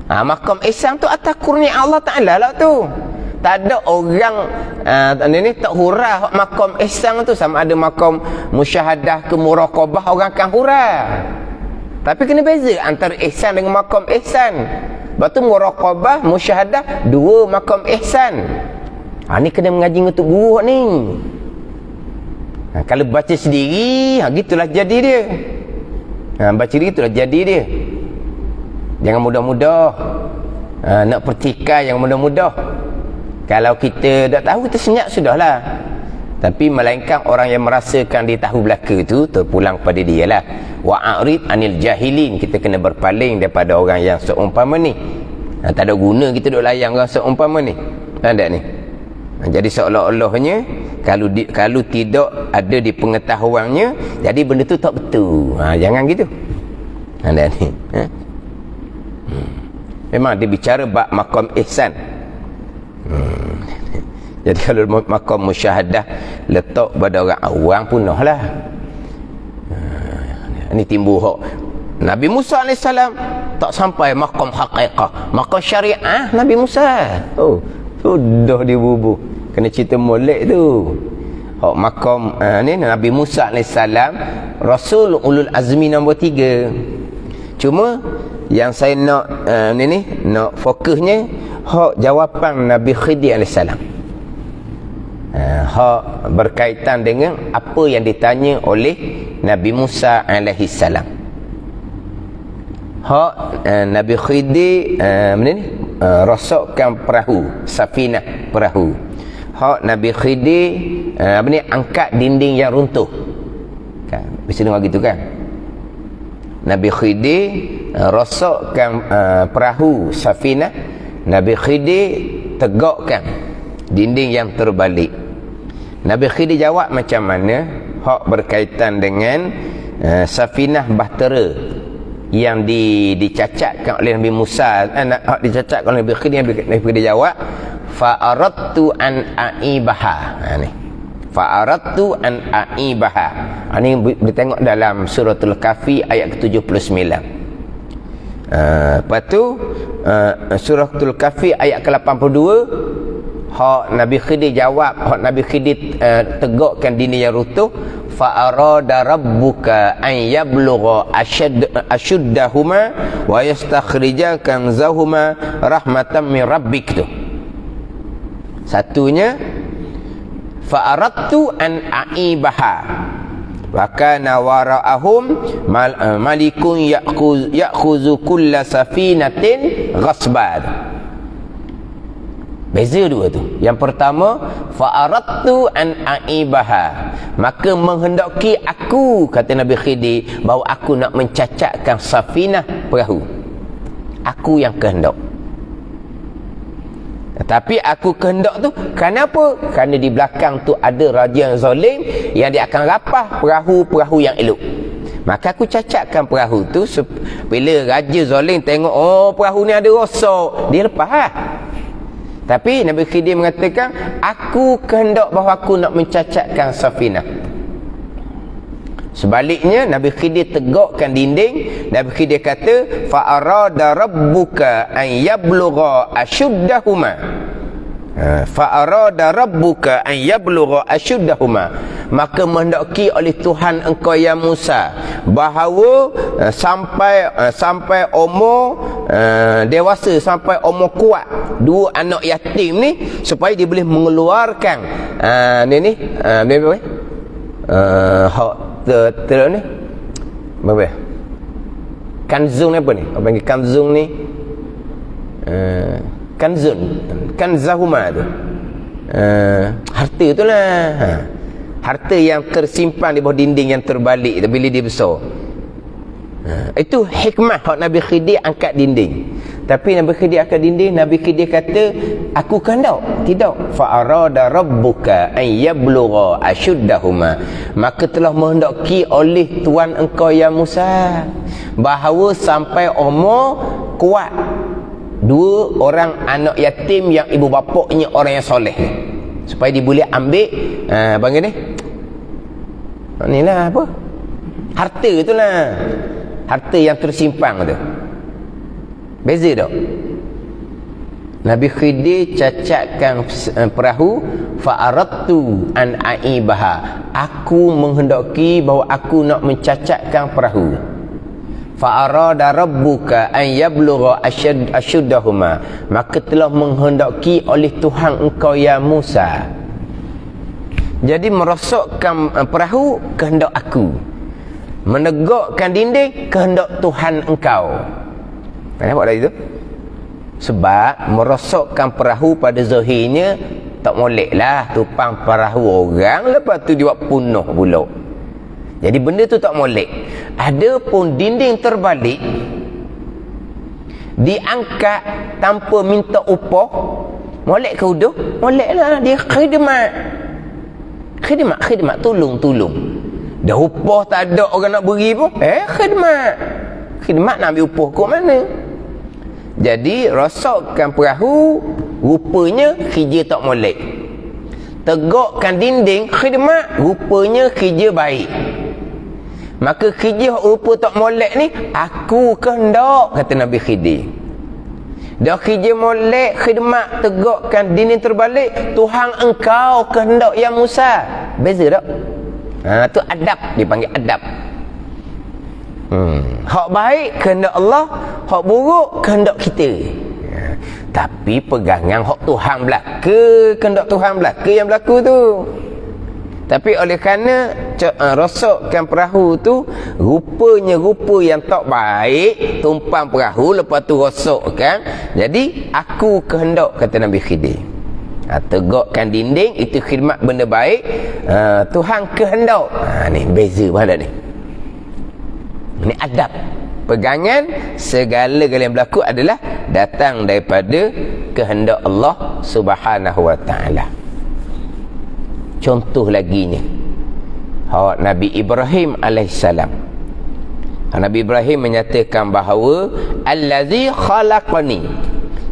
Makam ihsan tu atas kurnia Allah Ta'ala lah tu. Tak ada orang ni tak hurah makam ihsan tu. Sama ada makam musyahadah ke muraqabah, orang akan hurah. Tapi kena beza antara ihsan dengan makam ihsan. Sebab tu muraqabah, musyahadah, dua makam ihsan. Ni kena mengaji untuk guru ni. Kalau baca sendiri, gitulah jadi dia. Baca sendiri, itulah jadi dia. Jangan mudah-mudah. Nak pertikaian yang mudah-mudah. Kalau kita tak tahu, kita senyap sudahlah. Tapi melainkan orang yang merasakan dia tahu belaka tu, terpulang pada dia lah. Wa'arid anil jahilin. Kita kena berpaling daripada orang yang seumpama ni. Tak ada guna kita duk layan orang seumpama ni. Tak ni. Jadi seolah-olahnya kalau tidak ada di pengetahuannya, jadi benda tu tak betul. Jangan gitu. Ada ni. Memang dia bicara bab makam ihsan. Jadi kalau makam musyahadah letak pada orang awam punahlah. Ini timbul hak Nabi Musa AS tak sampai makam haqiqah, makam syariah Nabi Musa. Sudah dibubuh. Kena cerita molek tu. Hak makam ni Nabi Musa AS, Rasul Ulul Azmi nombor 3. Cuma yang saya nak nak fokusnya hak jawapan Nabi Khidir AS. Hak berkaitan dengan apa yang ditanya oleh Nabi Musa AS. Hak Nabi Khidir rosakkan perahu, safinah perahu. Hak Nabi Khidir angkat dinding yang runtuh. Kan bisa dengar gitu kan? Nabi Khidir rosakkan perahu safinah. Nabi Khidir tegakkan dinding yang terbalik. Nabi Khidir jawab macam mana hak berkaitan dengan safinah bahtera yang dicacatkan oleh Nabi Musa. Hak dicacatkan oleh Nabi Khidir. Nabi Khidir jawab, fa'aradtu an a'ibaha. Ni fa'aradtu an a'ibaha. Ni boleh tengok dalam suratul Kahfi ayat ke-79. Lepas tu suratul Kahfi ayat ke-82, hak Nabi Khidir jawab, hak Nabi Khidir tegakkan dinding yang runtuh, fa'arada rabbuka an yablugha ashuddahuma wa yastakhrija kanzahuma rahmatan min rabbik tu. Satunya fa'aradtu an a'ibaha wa kana wara'ahum malikun ya'khuzu kulla safinatin ghasban. Beza dua tu. Yang pertama, fa'aradtu an a'ibaha, maka menghendaki aku, kata Nabi Khidir, bahawa aku nak mencacatkan safinah perahu. Aku yang kehendak. Tapi aku kehendak tu kenapa? Kerana di belakang tu ada raja yang zalim yang dia akan rapah perahu-perahu yang elok. Maka aku cacatkan perahu tu. Bila raja zalim tengok, oh perahu ni ada rosak, dia lepas lah. Tapi Nabi Khidir mengatakan, aku kehendak bahawa aku nak mencacatkan safinah. Sebaliknya Nabi Khidir tegakkan dinding. Nabi Khidir kata, fa'arada rabbuka an yablugha ashuddahuma. Fa'arada rabbuka an yablugha ashuddahuma, maka menghendaki oleh Tuhan engkau ya Musa bahawa sampai umur dewasa, sampai umur kuat dua anak yatim ni, supaya dia boleh mengeluarkan hak ni apa? Kanzung ni apa ni? Apa panggil kanzung ni? Kanzahuma tu. Harta tu lah. Harta yang tersimpan di bawah dinding yang terbalik tu bila dia besar. Itu hikmah hak Nabi Khidir angkat dinding. Tapi Nabi Khidir angkat dinding, Nabi Khidir kata, aku kehendak. Tidak. Fa'arada rabbuka an yablugha ashuddahuma, maka telah menghendaki oleh Tuhan engkau ya Musa bahawa sampai umur kuat dua orang anak yatim yang ibu bapaknya orang yang soleh. supaya dia boleh ambil panggil ni inilah apa, harta tu lah, harta yang tersimpan tu. Beza tak? Nabi Khidir cacatkan perahu, fa'aradtu an aibaha, aku menghendaki bahawa aku nak mencacatkan perahu. Fa'arada rabbuka an yablugha ashuddahuma, maka telah menghendaki oleh Tuhan engkau ya Musa. Jadi merosakkan perahu kehendak aku, menegakkan dinding kehendak Tuhan engkau. Nampak dah itu? Sebab merosakkan perahu pada zahirnya tak molek lah, tupang perahu orang, lepas tu dia buat punah pula. Jadi benda tu tak molek. Adapun dinding terbalik diangkat tanpa minta upah, molek ke uduh? Molek lah, dia khidmat. Khidmat, tolong. Dah upah tak ada orang nak beri pun, khidmat nak ambil upah kau mana? Jadi rosakkan perahu, rupanya kerja tak molek. Tegakkan dinding, khidmat, rupanya kerja baik. Maka kerja rupa tak molek ni, aku kehendak, kata Nabi Khidir. Dah kerja molek, khidmat, tegakkan dinding terbalik, Tuhan engkau kehendak ya Musa. Beza tak? Tu adab, dipanggil adab. Hak baik kehendak Allah, hak buruk kehendak kita. Tapi pegangan hak Tuhan belaka, kehendak Tuhan belaka yang berlaku tu. Tapi oleh kerana rosakkan perahu tu, rupanya rupa yang tak baik, tumpang perahu, lepas tu rosakkan. Jadi aku kehendak, kata Nabi Khidir. Tegakkan dinding, itu khidmat benda baik. Tuhan kehendak. Ni beza pada ni. Ini adab. Pegangan segala-galanya yang berlaku adalah datang daripada kehendak Allah Subhanahu wa ta'ala. Contoh lagi ni, Nabi Ibrahim alaihissalam. Nabi Ibrahim menyatakan bahawa allazi khalaqani,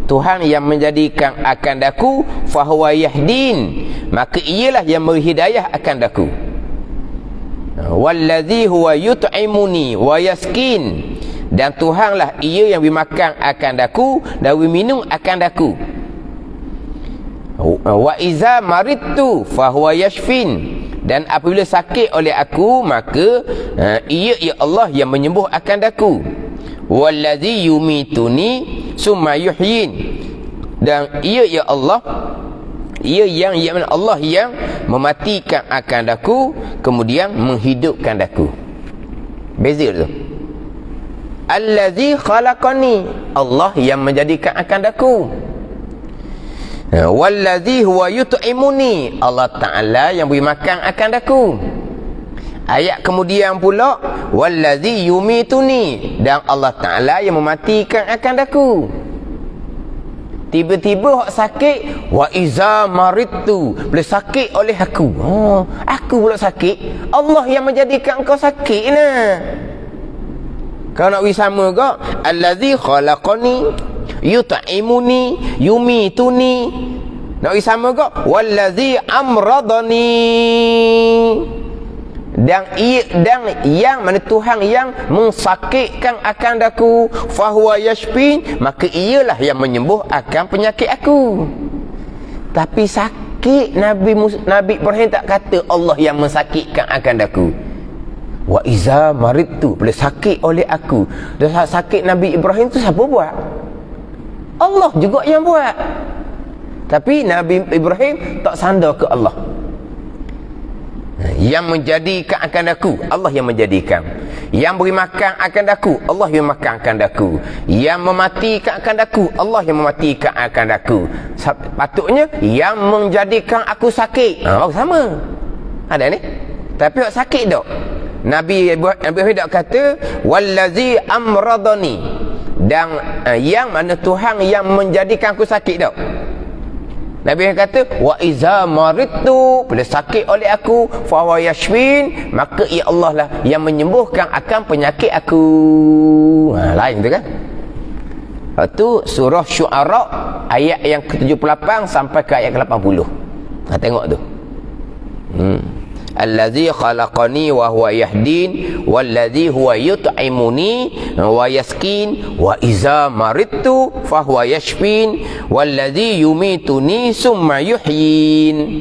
Tuhan yang menjadikan akan daku, fahuwa yahdin, maka ialah yang berhidayah akan daku. Wallazi huwa yut'imuni wa yaskin, dan Tuhanlah ia yang beri makan akan daku dan beri minum akan daku. Wa iza maridtu fahuwa yashfin, dan apabila sakit oleh aku, maka ia ya Allah yang menyembuh akan daku. Wallazi yumituni summa yuhyin, dan ia ya Allah, ia yang Allah yang mematikan akan daku kemudian menghidupkan daku. Beza tu. Allazi khalaqani, Allah yang menjadikan akan daku. Wallazi huwa yut'imuni, Allah Ta'ala yang beri makan akan daku. Ayat kemudian pula, wallazi yumituni, dan Allah Ta'ala yang mematikan akan daku. Tiba-tiba hak sakit, wa iza maridtu, boleh sakit oleh aku. Aku pula sakit, Allah yang menjadikan kau sakit nah. Kau nak beri sama ke? Allazi khalaqani yut'imuni yumituni. Nak beri sama ke? Wallazi amradani, dan yang mana Tuhan yang mensakitkan akan daku, fahuwa yashfin, maka ialah yang menyembuh akan penyakit aku. Tapi sakit, Nabi Ibrahim tak kata Allah yang mensakitkan akan daku. Wa iza maridtu, boleh sakit oleh aku. Dan sakit Nabi Ibrahim tu siapa buat? Allah juga yang buat. Tapi Nabi Ibrahim tak sandar ke Allah. Yang menjadikan akan daku, Allah yang menjadikan. Yang beri makan akan daku, Allah yang makan akan daku. Yang mematikan akan daku, Allah yang mematikan akan daku. Patutnya yang menjadikan aku sakit. Sama. Ada ni. Tapi awak sakit tak? Nabi Ibrahim tak kata wallazi amradani, dan yang mana Tuhan yang menjadikan aku sakit tak? Nabi kata wa iza maridtu, bila sakit oleh aku, fa huwa yashfin, maka ia Allah lah yang menyembuhkan akan penyakit aku. Lain tu kan? Itu surah Syu'ara ayat yang ke-78 sampai ke ayat ke-80. Tengok tu. Allazi khalaqani wa huwa yahdin wallazi huwa yut'imuni wa yaskin wa iza maridtu fa huwa yashfin wallazi yumituni summa yuhyin.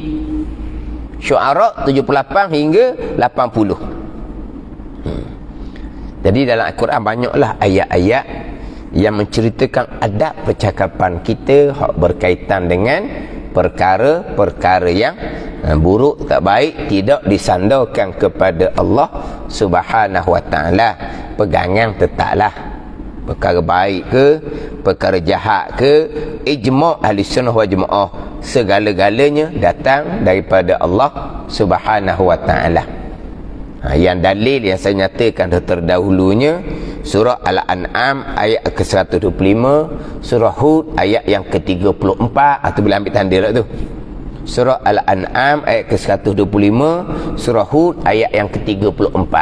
Syuara 78 hingga 80. Jadi dalam Al-Quran banyaklah ayat-ayat yang menceritakan adab percakapan kita berkaitan dengan perkara-perkara yang buruk, tak baik, tidak disandarkan kepada Allah Subhanahu wa taala. Pegangan tetaplah perkara baik ke perkara jahat ke, ijma' ahli sunnah wal jamaah, segala-galanya datang daripada Allah Subhanahu wa taala. Yang dalil yang saya nyatakan terdahulunya surah Al-An'am ayat ke-125, surah Hud ayat yang ke-34, atau boleh ambil tanda lah tu. Surah Al-An'am ayat ke-125, surah Hud ayat yang ke-34.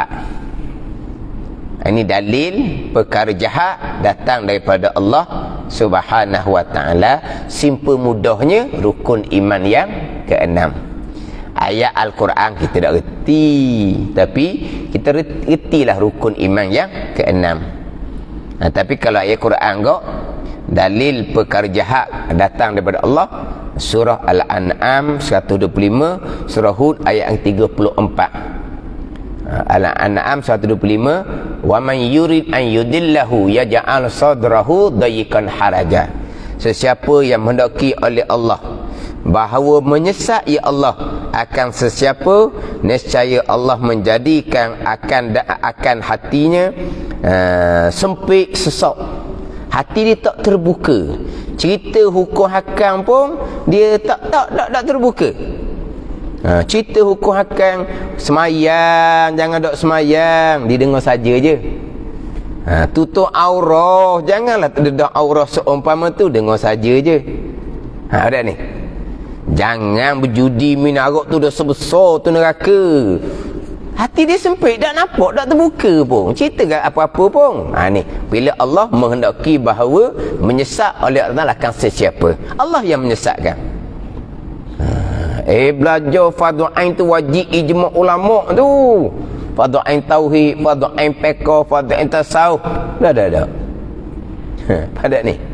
Ini dalil perkara jahat datang daripada Allah Subhanahu wa taala. Simple mudahnya rukun iman yang ke-6. Ayat Al-Quran kita tak reti, tapi kita retilah rukun iman yang ke-6. Tapi kalau ayat Quran kok dalil perkara jahat datang daripada Allah, surah Al-An'am 125, surah Hud ayat yang 34. Al-An'am 125, wa man yurid an yudillahu yaj'al sadrahu dayiqan haraja. Sesiapa yang menghendaki oleh Allah bahawa menyesat ya Allah akan sesiapa, nescaya Allah menjadikan akan hatinya sempit, sesak. Hati dia tak terbuka. Cerita hukum hakam pun dia tak terbuka. Cerita hukum hakam, semayang jangan dok semayang, didengar saja je. Tutup aurah, janganlah terdedah aurah seumpama tu, dengar saja je. Ada ni. Jangan berjudi, minum arak tu dah sebesar tu neraka. Hati dia sempit, tak nampak, tak terbuka pun, cerita kan apa-apa pun. Ni bila Allah menghendaki bahawa menyesat oleh Allah akan sesiapa, Allah yang menyesatkan. Belajar fardu ain tu wajib ijma' ulama tu. Fardu ain tauhid, fardu ain fiqh, fardu ain tasawuf. Dah. Pada ni.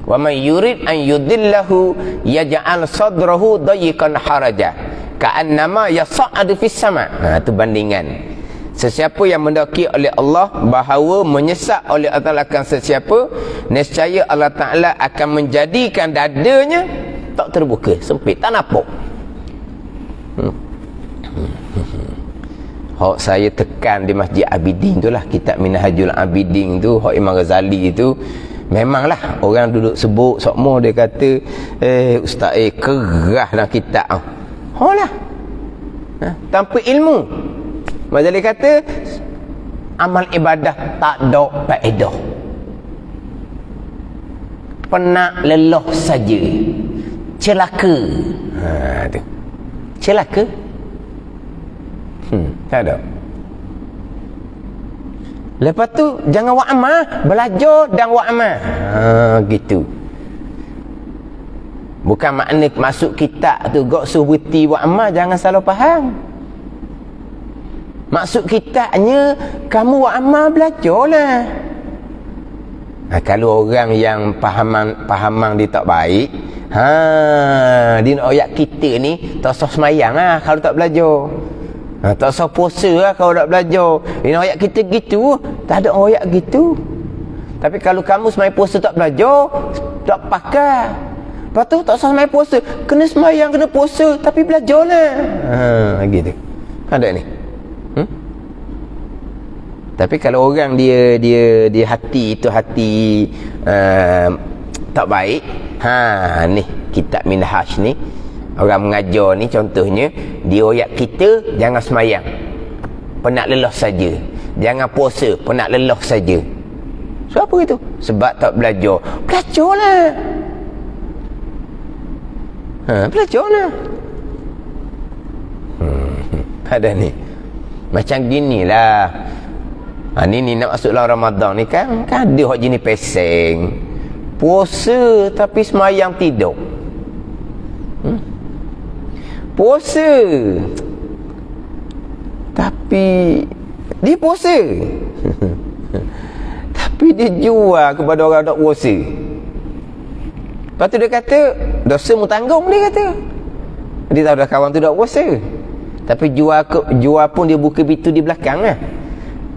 Wa man yurid an yudillahu yaj'al sadrahu dayiqan haraja ka'annama yas'adu fis sama'. Tu bandingan. Sesiapa yang mendaki oleh Allah bahawa menyesat oleh Allah akan sesiapa, nescaya Allah Taala akan menjadikan dadanya tak terbuka, sempit, tak nampak. Hak saya tekan di Masjid Abidin tu lah, kitab Minhajul Abidin tu, hak Imam Ghazali tu. Memanglah orang duduk sebut sokmo, dia kata ustaz kerah dalam kitab. Lah. Tanpa ilmu. Ghazali kata amal ibadah tak ada faedah. Penat lelah saja. Celaka. Tu. Celaka. Tak ada. Lepas tu jangan wa'amah, belajar dan wa'amah. Gitu. Bukan makna masuk kitab tu gak suruh berhenti wa'amah, jangan salah faham. Maksud kitabnya kamu wa'amah, belajarlah. Kalau orang yang pahaman dia tak baik, dia nak ayat kita ni tak usah semayang lah kalau tak belajar. Tak usah puasa lah kalau tak belajar. Ini ayat kita gitu, tak ada ayat gitu. Tapi kalau kamu semayang puasa tak belajar, tak pakai. Lepas tu tak usah semayang puasa, kena semayang, kena puasa, tapi belajar lah. Gitu. Ada ni. Tapi kalau orang dia hati itu hati tak baik, ni kitab Minhaj ni, orang mengajar ni contohnya, dia ayat kita jangan semayang, penat lelah saja. Jangan puasa, penat lelah saja. So apa itu? Sebab tak belajar. Belajarlah. Belajarlah. Ada ni. Macam ginilah. Ni nak masuk dalam Ramadan ni kan ada hak jenis peseng. Puasa tapi semayang tidur. puasa. Tapi dia puasa. Tapi dia jual kepada orang tak puasa. Lepas tu dia kata, dosa mu tanggung, dia kata. Dia tahu dah kawan tu tak puasa. Tapi jual pun dia buka pintu di belakang lah.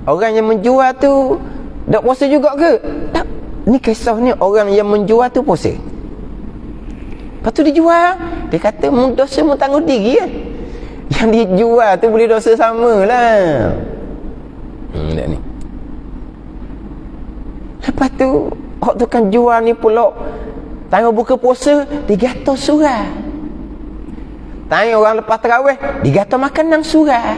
Orang yang menjual tu tak puasa juga ke? Tak. Ni kisah ni orang yang menjual tu puasa. Lepas tu dia jual. Dia kata, dosa mu tanggung diri lah. Yang dia jual tu boleh dosa sama lah. Tak ni. Lepas tu orang tu kan jual ni pula tanggung buka puasa, digata surah. Tanya orang lepas tarawih, digata makanan surah.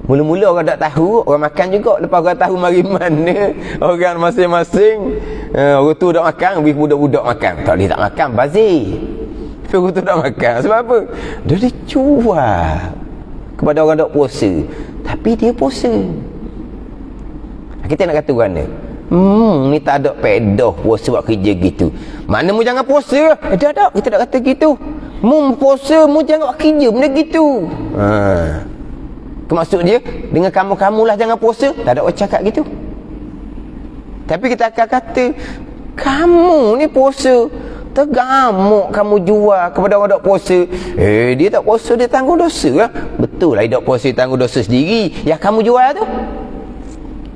Mula-mula orang tak tahu, orang makan juga. Lepas orang tahu mari mana orang masing-masing, orang tu tak makan, habis budak-budak makan. Tak boleh tak makan, bazir. Tapi orang tu tak makan. Sebab apa? Dia dijual kepada orang tak puasa. Tapi dia puasa. Kita nak kata mana? Ni tak ada pedah puasa buat kerja gitu. Mana mu jangan puasa? Tak, kita tak kata gitu. Mu puasa, mu jangan buat kerja benda gitu. Maksud dia, dengan kamu-kamulah jangan puasa. Tak ada orang cakap gitu. Tapi kita akan kata, kamu ni puasa, tergamuk kamu jual kepada orang tak puasa. Dia tak puasa, dia tanggung dosa lah. Betul lah, dia tak puasa, dia tanggung dosa sendiri. Yang kamu jual tu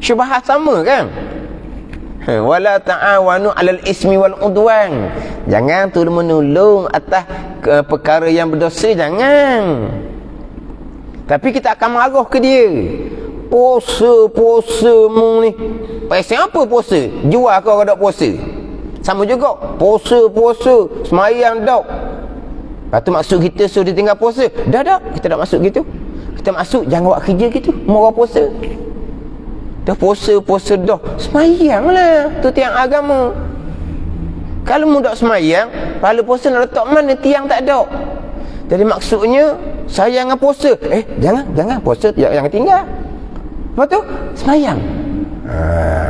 syubhat sama kan? Wala ta'awanu 'alal ismi wal udwan. Jangan tolong menolong atas perkara yang berdosa, jangan. Tapi kita akan marah ke dia. Puasa mu ni. Pasal apa puasa? Jual ke orang tak puasa? Sama juga. Puasa, semayang tak. Lepas tu maksud kita suruh dia tinggal puasa. Dah, kita tak maksud gitu. Kita maksud jangan buat kerja gitu. Mau orang puasa. Dah puasa dah. Semayang lah. Tu tiang agama. Kalau mu tak semayang, pahala puasa nak letak mana? Tiang tak ada. Jadi maksudnya, saya jangan puasa. Jangan puasa. Jangan tinggal. Lepas tu, semayang.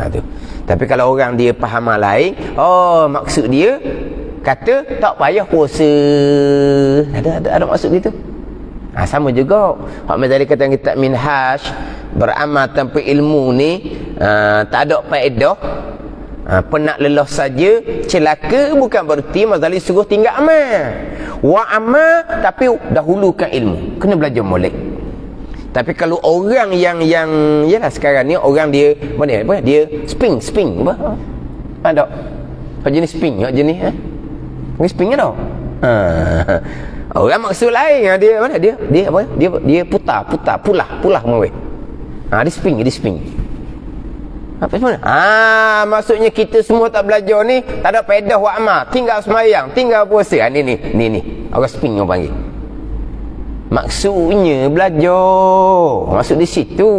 Tu. Tapi kalau orang dia faham lain, maksud dia, kata tak payah puasa. Ada maksud gitu. Sama juga. Hak Mazali kata kitab Minhaj, beramal tanpa ilmu ni tak ada faedah, penat lelah saja, celaka. Bukan berarti Mazali suruh tinggal amal. Wa amal tapi dahulukan ilmu. Kena belajar molek. Tapi kalau orang yang yalah sekarang ni orang dia apa dia sping apa? Ada. Hak jenis sping, hak jenis Ni sping ada. Orang maksud lain. Dia mana dia apa? Dia pulah mawai. Dia sping. Apa mana? Maksudnya kita semua tak belajar ni, tak ada faedah wa amal, tinggal semayang, tinggal puasa. Ni. Orang sping orang panggil. Maksudnya belajar. Maksud di situ.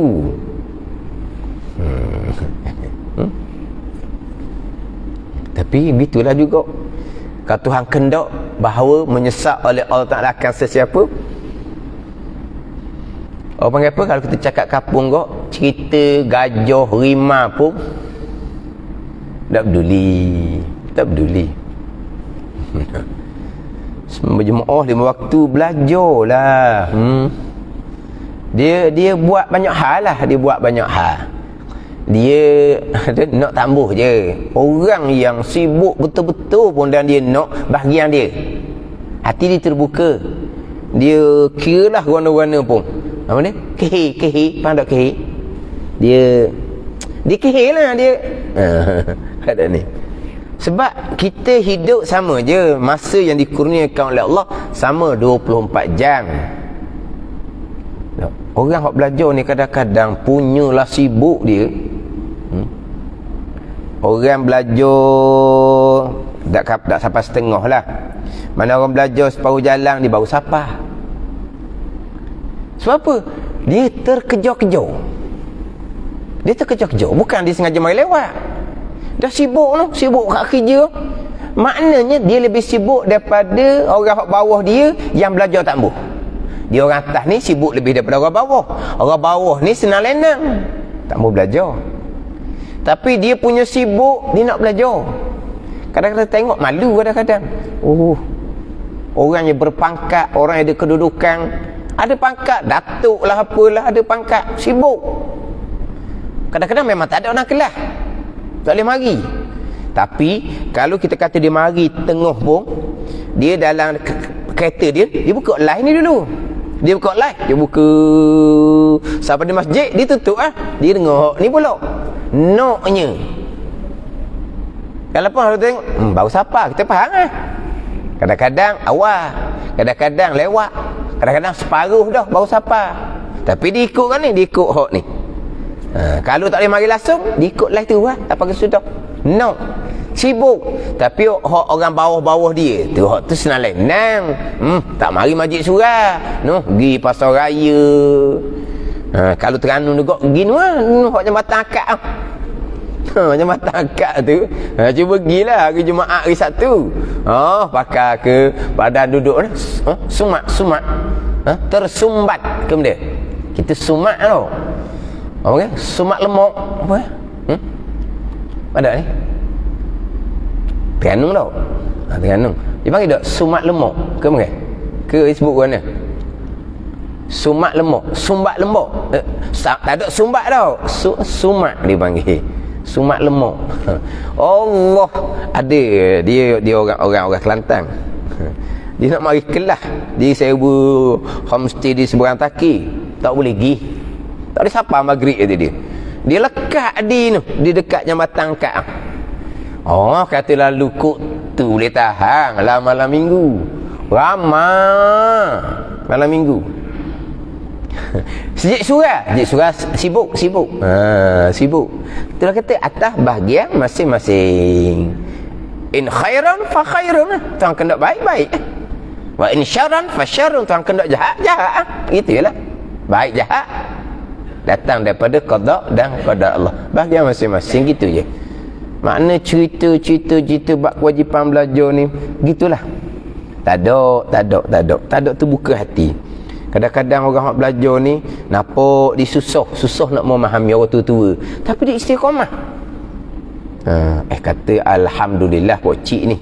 Tapi begitulah juga. Kalau Tuhan kendak bahawa menyesak oleh Allah Ta'ala akan sesiapa. Orang panggil apa? Kalau kita cakap kapung kok, cerita gajah, rimau pun tak peduli. Berjemaah 5 waktu, belajarlah. Dia buat banyak hal lah. Dia nak tambah je. Orang yang sibuk betul-betul pun dan dia nak bahagian dia. Hati dia terbuka. Dia kira lah warna-warna pun. Apa ni? Kehi. Faham tak kehi? Dia kehi lah dia. Ada ni. Sebab kita hidup sama je. Masa yang dikurniakan oleh Allah sama 24 jam. Orang yang belajar ni kadang-kadang punyalah sibuk dia. Orang belajar tak sampai setengah lah. Mana orang belajar separuh jalan, dia baru sapah. Sebab apa? Dia terkejar-kejar. Bukan dia sengaja mari lewat. Dah sibuk kat kerja. Maknanya dia lebih sibuk daripada orang bawah dia yang belajar tak mampu. Dia orang atas ni sibuk lebih daripada orang bawah. Orang bawah ni senang lenang, tak mau belajar. Tapi dia punya sibuk, dia nak belajar. Kadang-kadang tengok malu kadang-kadang. orang yang berpangkat, orang yang ada kedudukan, ada pangkat, datuk lah apalah, ada pangkat, sibuk. Kadang-kadang memang tak ada orang kelas, tak boleh mari. Tapi kalau kita kata dia mari tengah pun, dia dalam kereta dia buka live ni dulu. Dia buka live, dia buka sampai di masjid, dia tutup dia dengar ni pula noknya. Kalau apa kalau tengok baru siapa, kita faham kadang-kadang awal, kadang-kadang lewat, kadang-kadang separuh dah baru siapa. Tapi dia ikut kan ni, dia ikut hak ni. Kalau tak boleh mari langsung, dia ikut live tu tak pakai sudah. No, sibuk. Tapi hak orang bawah-bawah dia tu, hak tu senang lain. Tak mari masjid surah, pergi pasar raya. Kalau Terengganu juga pergi hak jambatan akad. Jambatan akad tu, cuba pergilah hari Jumaat hari Sabtu. Pakai ke badan duduk ni, sumat tersumbat ke benda. Kita sumat tau. Apa kan? Sumat lemak apa? Ada ni? Terengganu tau. Terengganu. Dia panggil tak sumat lemak ke mana? Ke sebut mana? Sumat lemak, sumbat lemak. Tak ada sumbat tau. Sumat dia panggil. Sumat lemak. Allah ada dia orang Kelantan. Dia nak mari kelas di sewa homestay di seberang Taki. Tak boleh pergi. Tak boleh sampai maghrib dia. Dia lekat di dekat jambatan angkat. Kata lalu kok tu boleh tahan lah malam minggu. Ramai malam minggu. Sejak surah sibuk. Sibuk. Itulah kata atas bahagian masing-masing. In khairan fa khairun, tuan kena baik-baik. Wa in syarran fa syarrun, tuan kena jahat. Itulah. Baik jahat datang daripada qada dan qadar Allah. Bahagian masing-masing gitu je. Makna cerita bab kewajipan belajar ni gitulah. Tak ada tu buka hati. Kadang-kadang orang nak belajar ni nampak dia susah nak memahami orang tua-tua, tapi dia istiqamah. Kata alhamdulillah pok cik ni.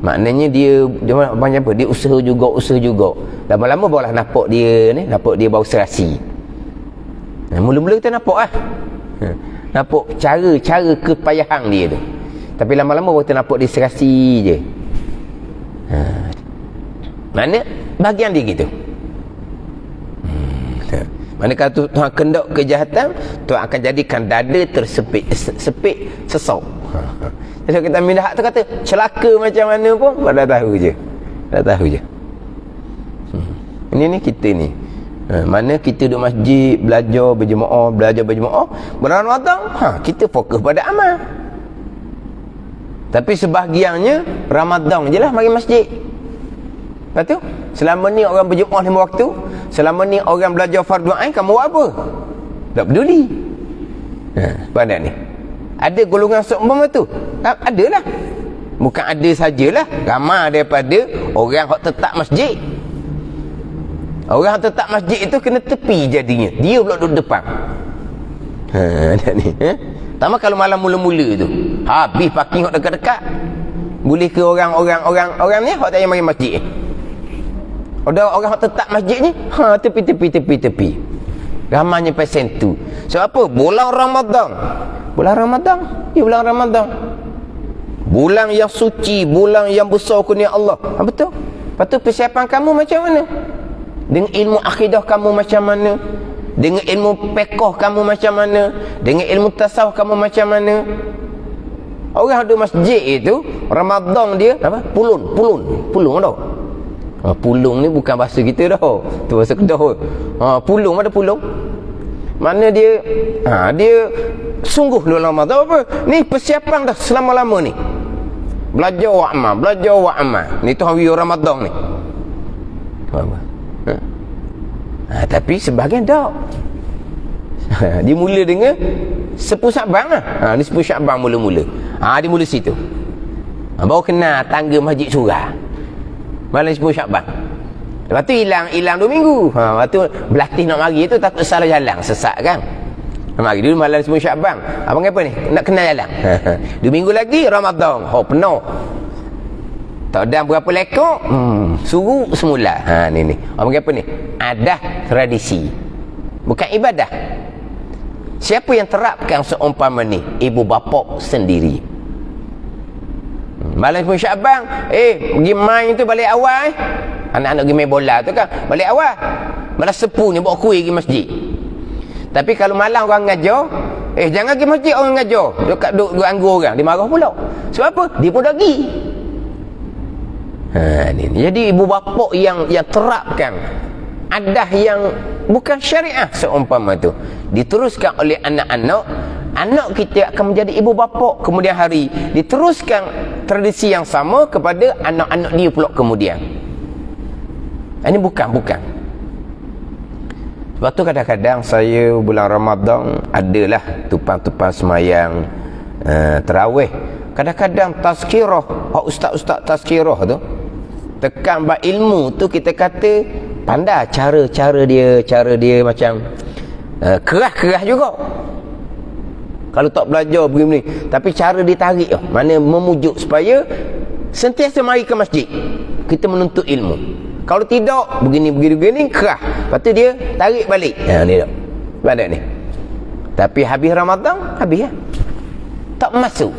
Maknanya dia banyak apa? Dia usaha juga. Lama-lama barulah nampak dia baru serasi. Mula-mula kita nampak nampak cara kepayahan dia tu. Tapi lama-lama baru kita nampak dia serasi je. Mana bahagian dia gitu. Mana kalau Tuhan kendak kejahatan, Tuhan akan jadikan dada tersepit sesok. Jadi kita minda hak tu kata celaka macam mana pun dah tahu je. Ini kita ni. Mana kita duduk masjid belajar berjemaah, bulan Ramadan kita fokus pada amal. Tapi sebahagiannya Ramadan je lah mari masjid. Lepas tu selama ni orang berjemaah 5 waktu, selama ni orang belajar fardu ain, kamu buat apa? Tak peduli. Pandai ni. Ada golongan seumpama tu? Adalah. Bukan ada sajalah, ramai daripada orang yang tetap masjid. Orang yang tetap masjid itu kena tepi jadinya. Dia pula duduk depan. Ada ni. Pertama kalau malam mula-mula tu, habis parking hok dekat-dekat. Boleh ke orang ni hok tak payah mari masjid. Orang hok tetap masjid ni, tepi. Ramainya pesen tu. Sebab apa? Bulan Ramadan. Dia bulan Ramadan. Bulan yang suci, bulan yang besar kurnia Allah. Betul? Lepas tu persiapan kamu macam mana? Dengan ilmu akidah kamu macam mana? Dengan ilmu fiqh kamu macam mana? Dengan ilmu tasawuf kamu macam mana? Orang ada masjid itu Ramadan dia apa? Pulung tau. Pulung ni bukan bahasa kita dah. Tu bahasa Kedah. Pulung ada pulung. Mana dia dia sungguh dalam Ramadan apa? Ni persiapan dah selama-lama ni. Belajar wa amal. Ni tu hari Ramadan ni. Apa? Tapi sebahagian tak. Dia mula dengan 10 Syakban ni 10 Syakban mula-mula. Dia mula situ. Baru kenal tangga Masjid Surah. Malam 10 Syakban. Lepas tu hilang 2 minggu. Lepas tu berlatih nak mari tu takut salah jalan, sesat kan. Mari dulu malam 10 Syakban. Abang apa ni? Nak kenal jalan. 2 minggu lagi Ramadan. Penuh. Tak ada berapa lekor, suruh semula. Ni. Orang apa ni? Adat tradisi. Bukan ibadah. Siapa yang terapkan seumpama ni? Ibu bapa sendiri. Malam pun Syaban, pergi main tu balik awal. Anak-anak pergi main bola tu kan, balik awal. Malah sepu ni bawa kuih pergi masjid. Tapi kalau malam orang ngajar, jangan pergi masjid orang ngajar. Duk ganggu orang, dia marah pula. Sebab apa? Dia pun dah pergi. Ni. Jadi ibu bapa yang terapkan adah yang bukan syariah seumpama tu diteruskan oleh anak-anak, anak kita akan menjadi ibu bapa kemudian hari, diteruskan tradisi yang sama kepada anak-anak dia pula kemudian. Ini bukan. Sebab tu kadang-kadang saya bulan Ramadan adalah tupang-tupang semayang tarawih. Kadang-kadang tazkirah, ustaz-ustaz tazkirah tu tekan bab ilmu tu, kita kata pandai cara dia macam keras juga. Kalau tak belajar begini, tapi cara dia tarik mana memujuk supaya sentiasa mari ke masjid, kita menuntut ilmu. Kalau tidak begini keras, lepas tu dia tarik balik. Ni tak ada ni. Tapi habis Ramadan habis tak masuk.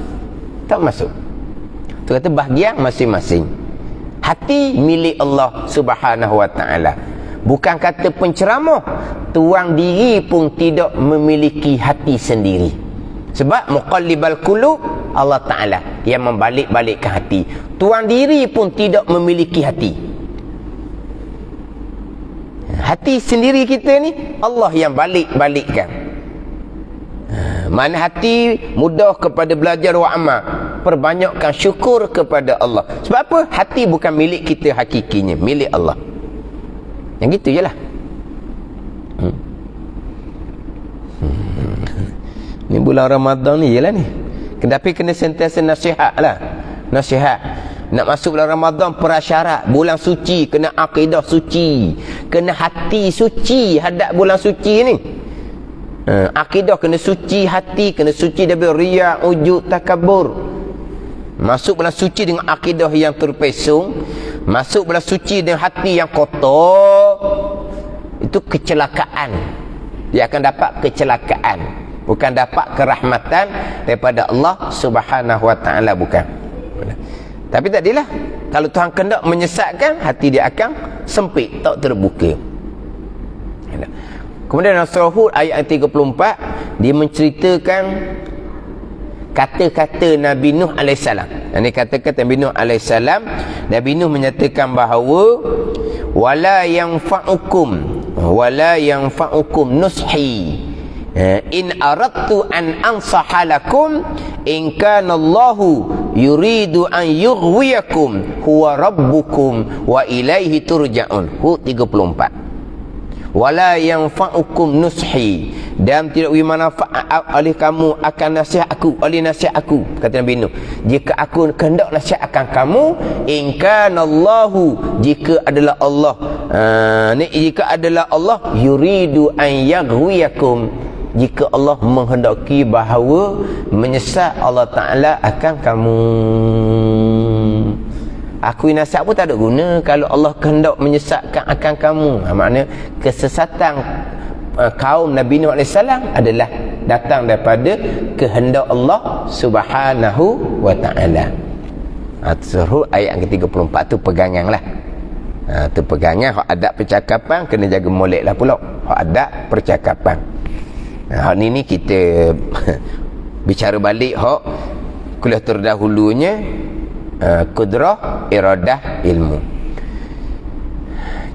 Tu kata bahagian masing-masing. Hati milik Allah Subhanahu wa taala. Bukan kata penceramah, tuang diri pun tidak memiliki hati sendiri. Sebab muqallibal qulub Allah taala yang membalik-balikkan hati. Tuang diri pun tidak memiliki hati. Hati sendiri kita ni Allah yang balik-balikkan. Mana hati mudah kepada belajar wa amal, perbanyakkan syukur kepada Allah. Sebab apa? Hati bukan milik kita hakikinya, milik Allah. Yang gitu je lah. Ni bulan Ramadan ni je lah ni. Tapi kena sentiasa nasihat lah. Nasihat. Nak masuk bulan Ramadan, prasyarat bulan suci, kena akidah suci, kena hati suci hadap bulan suci ni. Akidah kena suci, hati kena suci daripada riya, ujub, takabur. Masuk bulan suci dengan akidah yang terpesong, masuk bulan suci dengan hati yang kotor, itu kecelakaan. Dia akan dapat kecelakaan, bukan dapat kerahmatan daripada Allah Subhanahu wa taala, bukan. Tapi tak adalah, kalau Tuhan kehendak menyesatkan, hati dia akan sempit, tak terbuka. Kemudian dalam surah Hud ayat 34, dia menceritakan kata-kata Nabi Nuh AS. Ini kata-kata Nabi Nuh AS. Nabi Nuh menyatakan bahawa wala yanfa'ukum nushi in aradtu an ansahalakum in kana Allahu yuridu an yughwiyakum huwa rabbukum wa ilaihi turja'un. Hud 34. Wala yanfa'ukum nushi, dan tidak beri manfaat oleh kamu akan nasihat aku, oleh nasihat aku, kata Nabi Nuh, jika aku kehendak nasihat akan kamu, in kana Allahu, jika adalah Allah, jika adalah Allah yuridu an yaghwiyakum, jika Allah menghendaki bahawa menyesat Allah Ta'ala akan kamu. Aku nasihat pun tak ada guna kalau Allah kehendak menyesatkan akan kamu. Maknanya kesesatan kaum Nabi Nuh AS adalah datang daripada kehendak Allah Subhanahu wa ta'ala. Surah ayat ke-34 tu pegangan lah. Tu pegangan. Hak adab percakapan kena jaga molek lah pula. Hak adab percakapan. Hak ni kita bicara balik hak kuliah terdahulunya, kudrah, iradah, ilmu.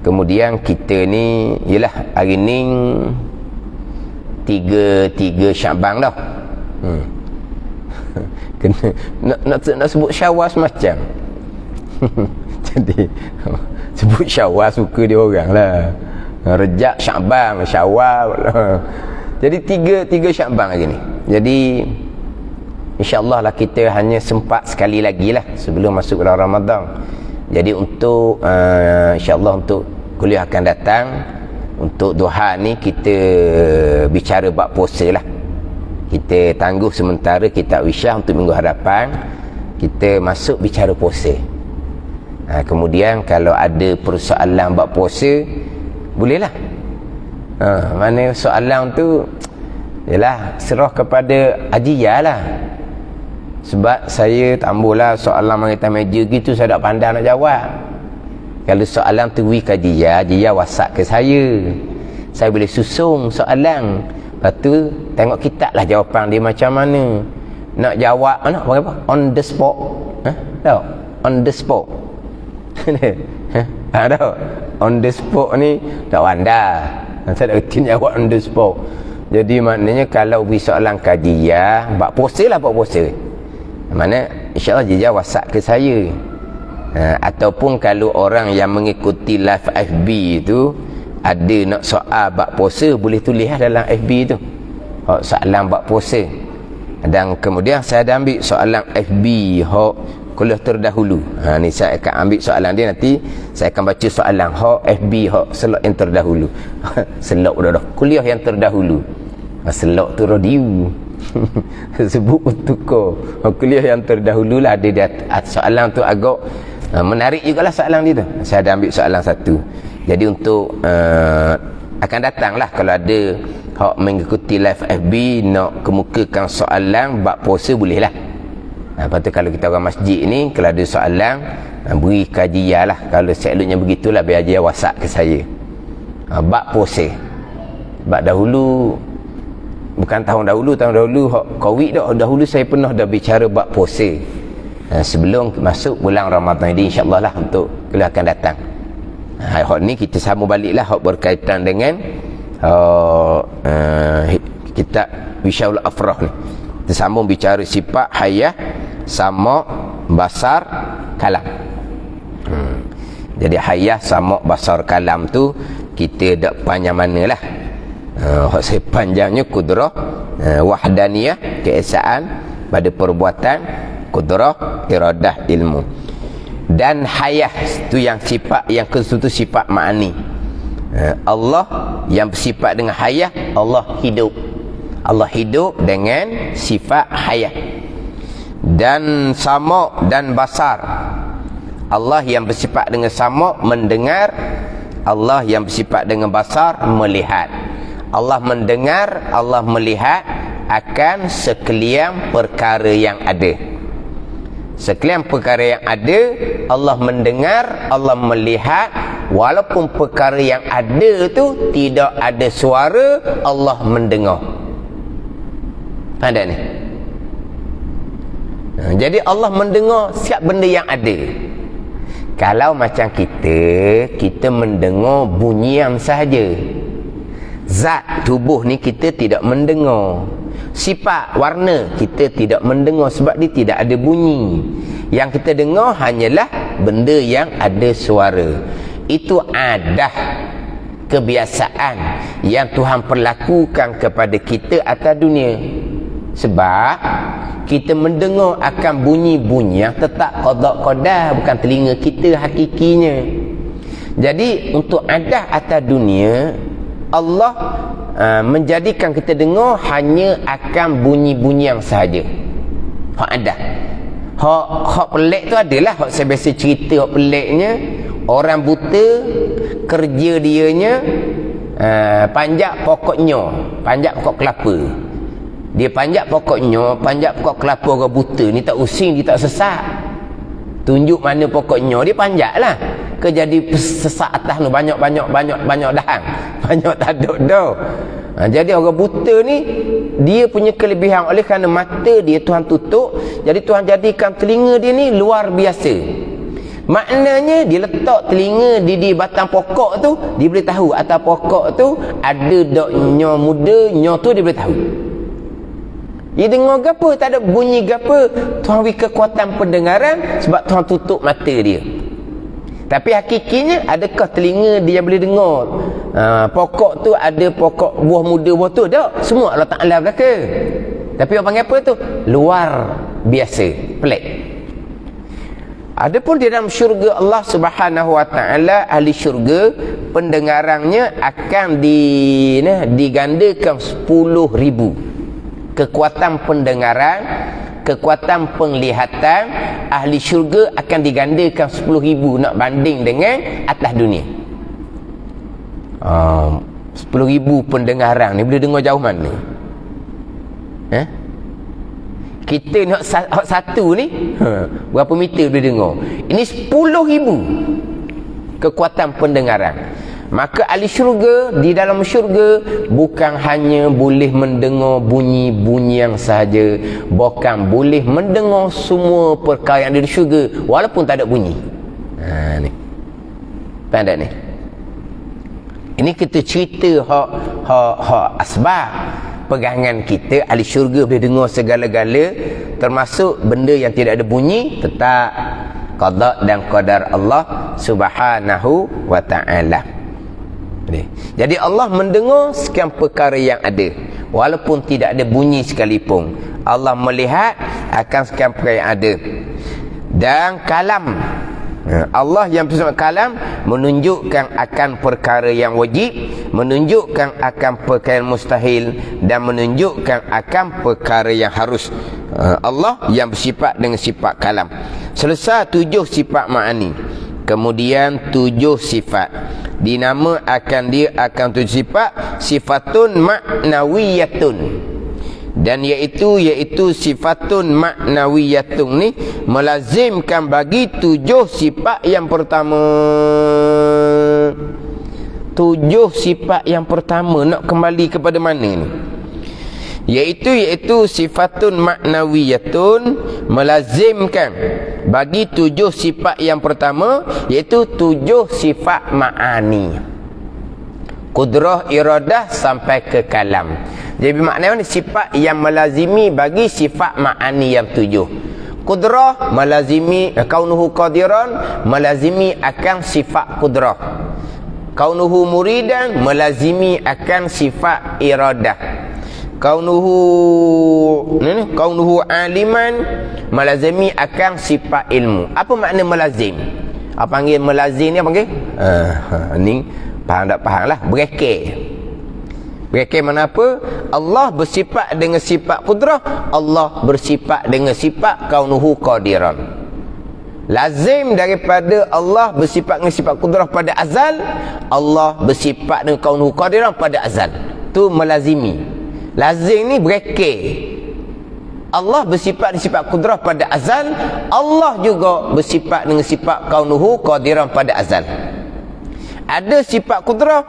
Kemudian kita ni ialah hari ni 3 Syaban dah. Kena nak sebut Syawal semacam. Jadi sebut Syawal suka dia orang lah. Rejab, Syaban, Syawal. Jadi 3 Syaban hari ni. Jadi InsyaAllah lah kita hanya sempat sekali lagi lah sebelum masuk bulan Ramadan. Jadi untuk InsyaAllah untuk kuliah akan datang, untuk duha ni kita bicara bab puasa lah. Kita tangguh sementara kitab Isyah untuk minggu hadapan. Kita masuk bicara puasa. Kemudian kalau ada persoalan bab puasa, bolehlah. Mana soalan tu yalah serah kepada Ajiyah lah. Sebab saya tambuhlah soalan mengenai meja gitu, saya tak pandai nak jawab. Kalau soalan tu we ke Ajiyah WhatsApp ke saya boleh susung soalan. Lepas tu tengok kitab lah jawapan dia macam mana. Nak jawab nak apa? On the spot. Tahu? On the spot. Tahu? On the spot ni tak pandai. Saya tak kerti jawab on the spot. Jadi maknanya kalau we soalan kajian bab puasa lah, bab puasa. Mana insya-Allah dia WhatsApp ke saya. Ataupun kalau orang yang mengikuti live FB tu ada nak soal bab puasa, boleh tulis dalam FB tu soalan bab puasa. Dan kemudian saya ada ambil soalan FB kuliah terdahulu. Ni saya akan ambil soalan dia, nanti saya akan baca soalan FB selok yang terdahulu. Selok dah kuliah yang terdahulu. Selok tu radio. Sebut tukar. Kuliah yang terdahulu lah ada dia. Soalan tu agak menarik jugalah soalan dia tu. Saya ada ambil soalan satu. Jadi untuk akan datang lah kalau ada hak mengikuti live FB nak kemukakan soalan bab puasa, boleh lah. Lepas tu kalau kita orang masjid ni, kalau ada soalan beri kajian lah. Kalau selalunya begitulah, biar dia WhatsApp ke saya. Bab puasa. Bab dahulu, bukan tahun dahulu hak Covid dahulu saya pernah dah bicara bab puasa. Sebelum masuk bulan Ramadan ini, insya-Allah lah untuk kalau akan datang. Hak ni kita sambung baliklah hak berkaitan dengan kitab Wisyaul Afrah ni. Kita sambung bicara sifat hayah sama basar kalam. Jadi hayah sama basar kalam tu kita dak panjang manalah. Hak saya panjangnya kudrah, wahdaniyah, keesaan pada perbuatan, kudrah, iradah, ilmu. Dan hayah tu yang sifat yang ke-1 sifat ma'ani. Allah yang bersifat dengan hayah, Allah hidup. Allah hidup dengan sifat hayah. Dan sama dan basar, Allah yang bersifat dengan sama mendengar, Allah yang bersifat dengan basar melihat. Allah mendengar, Allah melihat akan sekalian perkara yang ada. Sekalian perkara yang ada, Allah mendengar, Allah melihat. Walaupun perkara yang ada tu tidak ada suara, Allah mendengar. Faham tak ni? Jadi Allah mendengar setiap benda yang ada. Kalau macam kita mendengar bunyian sahaja. Zat tubuh ni kita tidak mendengar. Sifat warna kita tidak mendengar sebab dia tidak ada bunyi. Yang kita dengar hanyalah benda yang ada suara. Itu adah, kebiasaan yang Tuhan perlakukan kepada kita atas dunia. Sebab kita mendengar akan bunyi-bunyi yang tetap qada-qada, bukan telinga kita hakikinya. Jadi untuk adah atas dunia, Allah menjadikan kita dengar hanya akan bunyi-bunyi yang sahaja. Hak ada. Hak pelik tu adalah hak saya biasa cerita hak peliknya. Orang buta kerja dianya panjat pokoknya, panjat pokok kelapa. Dia panjat pokoknya, panjat pokok kelapa orang buta ni tak using, dia tak sesak. Tunjuk mana pokoknya, dia panjatlah. Ke jadi sesak atas tu banyak dahan. Banyak tak ada dah. Jadi orang buta ni dia punya kelebihan, oleh kerana mata dia Tuhan tutup, jadi Tuhan jadikan telinga dia ni luar biasa. Maknanya dia letak telinga di batang pokok tu, dia boleh tahu atas pokok tu ada dak nyo muda, nyo tu dia boleh tahu. Dia dengar gapo, tak ada bunyi gapo, Tuhan beri kekuatan pendengaran sebab Tuhan tutup mata dia. Tapi hakikinya adakah telinga dia boleh dengar? Pokok tu ada pokok buah muda, buah tu tak? Semua Allah Ta'ala belaka. Tapi orang panggil apa tu? Luar biasa, pelik. Adapun di dalam syurga Allah Subhanahu Wa Ta'ala, ahli syurga pendengarannya akan digandakan 10,000 kekuatan pendengaran kekuatan penglihatan ahli syurga akan digandakan 10,000 nak banding dengan atas dunia. 10,000 pendengaran ni boleh dengar jauh mana? Kita nak satu ni berapa meter boleh dengar? Ini 10,000 kekuatan pendengaran. Maka ahli syurga, di dalam syurga bukan hanya boleh mendengar bunyi-bunyi yang sahaja, bahkan boleh mendengar semua perkara yang ada di syurga walaupun tak ada bunyi. Ni faham tak ni? Ini kita cerita hak asbab pegangan kita. Ahli syurga boleh dengar segala-gala, termasuk benda yang tidak ada bunyi, tetap qada dan qadar Allah Subhanahu wa ta'ala. Jadi Allah mendengar sekian perkara yang ada walaupun tidak ada bunyi sekalipun. Allah melihat akan sekian perkara yang ada. Dan kalam, Allah yang bersama kalam menunjukkan akan perkara yang wajib, menunjukkan akan perkara yang mustahil, dan menunjukkan akan perkara yang harus. Allah yang bersifat dengan sifat kalam. Selesai 7 sifat ma'ani, kemudian 7 sifat dinama akan dia akan 7 sifat, sifatun ma'nawiyatun. Dan iaitu sifatun ma'nawiyatun ni melazimkan bagi 7 sifat yang pertama. 7 sifat yang pertama nak kembali kepada mana ni? Iaitu sifatun ma'nawiyatun, melazimkan bagi 7 sifat yang pertama, iaitu 7 sifat ma'ani. Kudrah, iradah sampai ke kalam. Jadi maknanya sifat yang melazimi bagi sifat ma'ani yang 7. Kudrah melazimi kaunuhu qadiran, melazimi akan sifat kudrah. Kaunuhu muridan melazimi akan sifat iradah. Kaunuhu aliman melazimi akan sifat ilmu. Apa makna melazim? Apa panggil melazim ni? Apa panggil? Ni faham tak faham lah. Berekek mana apa? Allah bersifat dengan sifat kudrah, Allah bersifat dengan sifat kaunuhu qadiran. Lazim daripada Allah bersifat dengan sifat kudrah pada azal, Allah bersifat dengan kaunuhu qadiran pada azal. Tu melazimi. Lazim ni berekek. Allah bersifat dengan sifat kudrah pada azal, Allah juga bersifat dengan sifat kaunuhu qadiran pada azal. Ada sifat kudrah,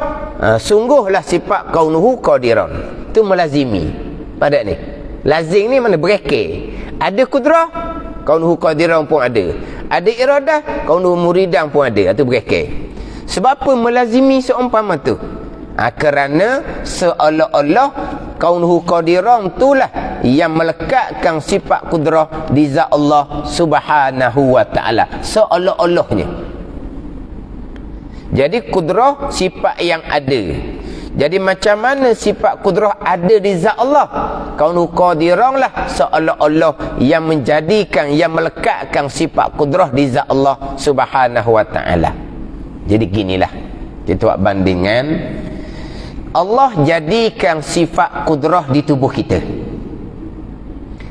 sungguhlah sifat kaunuhu qadiran. Itu melazimi. Pada ni lazim ni mana berekek. Ada kudrah, kaunuhu qadiran pun ada. Ada iradah, kaunuhu muridan pun ada. Itu berekek. Sebab apa melazimi seumpama tu? Kerana seolah-olah kaunuhu qadiran itulah yang melekatkan sifat kudrah di zat Allah Subhanahu wa ta'ala, seolah-olahnya. Jadi kudrah sifat yang ada. Jadi macam mana sifat kudrah ada di zat Allah? Kaunuhu qadiran lah seolah-olah yang menjadikan, yang melekatkan sifat kudrah di zat Allah Subhanahu wa ta'ala. Jadi ginilah kita buat bandingan. Allah jadikan sifat kudrah di tubuh kita.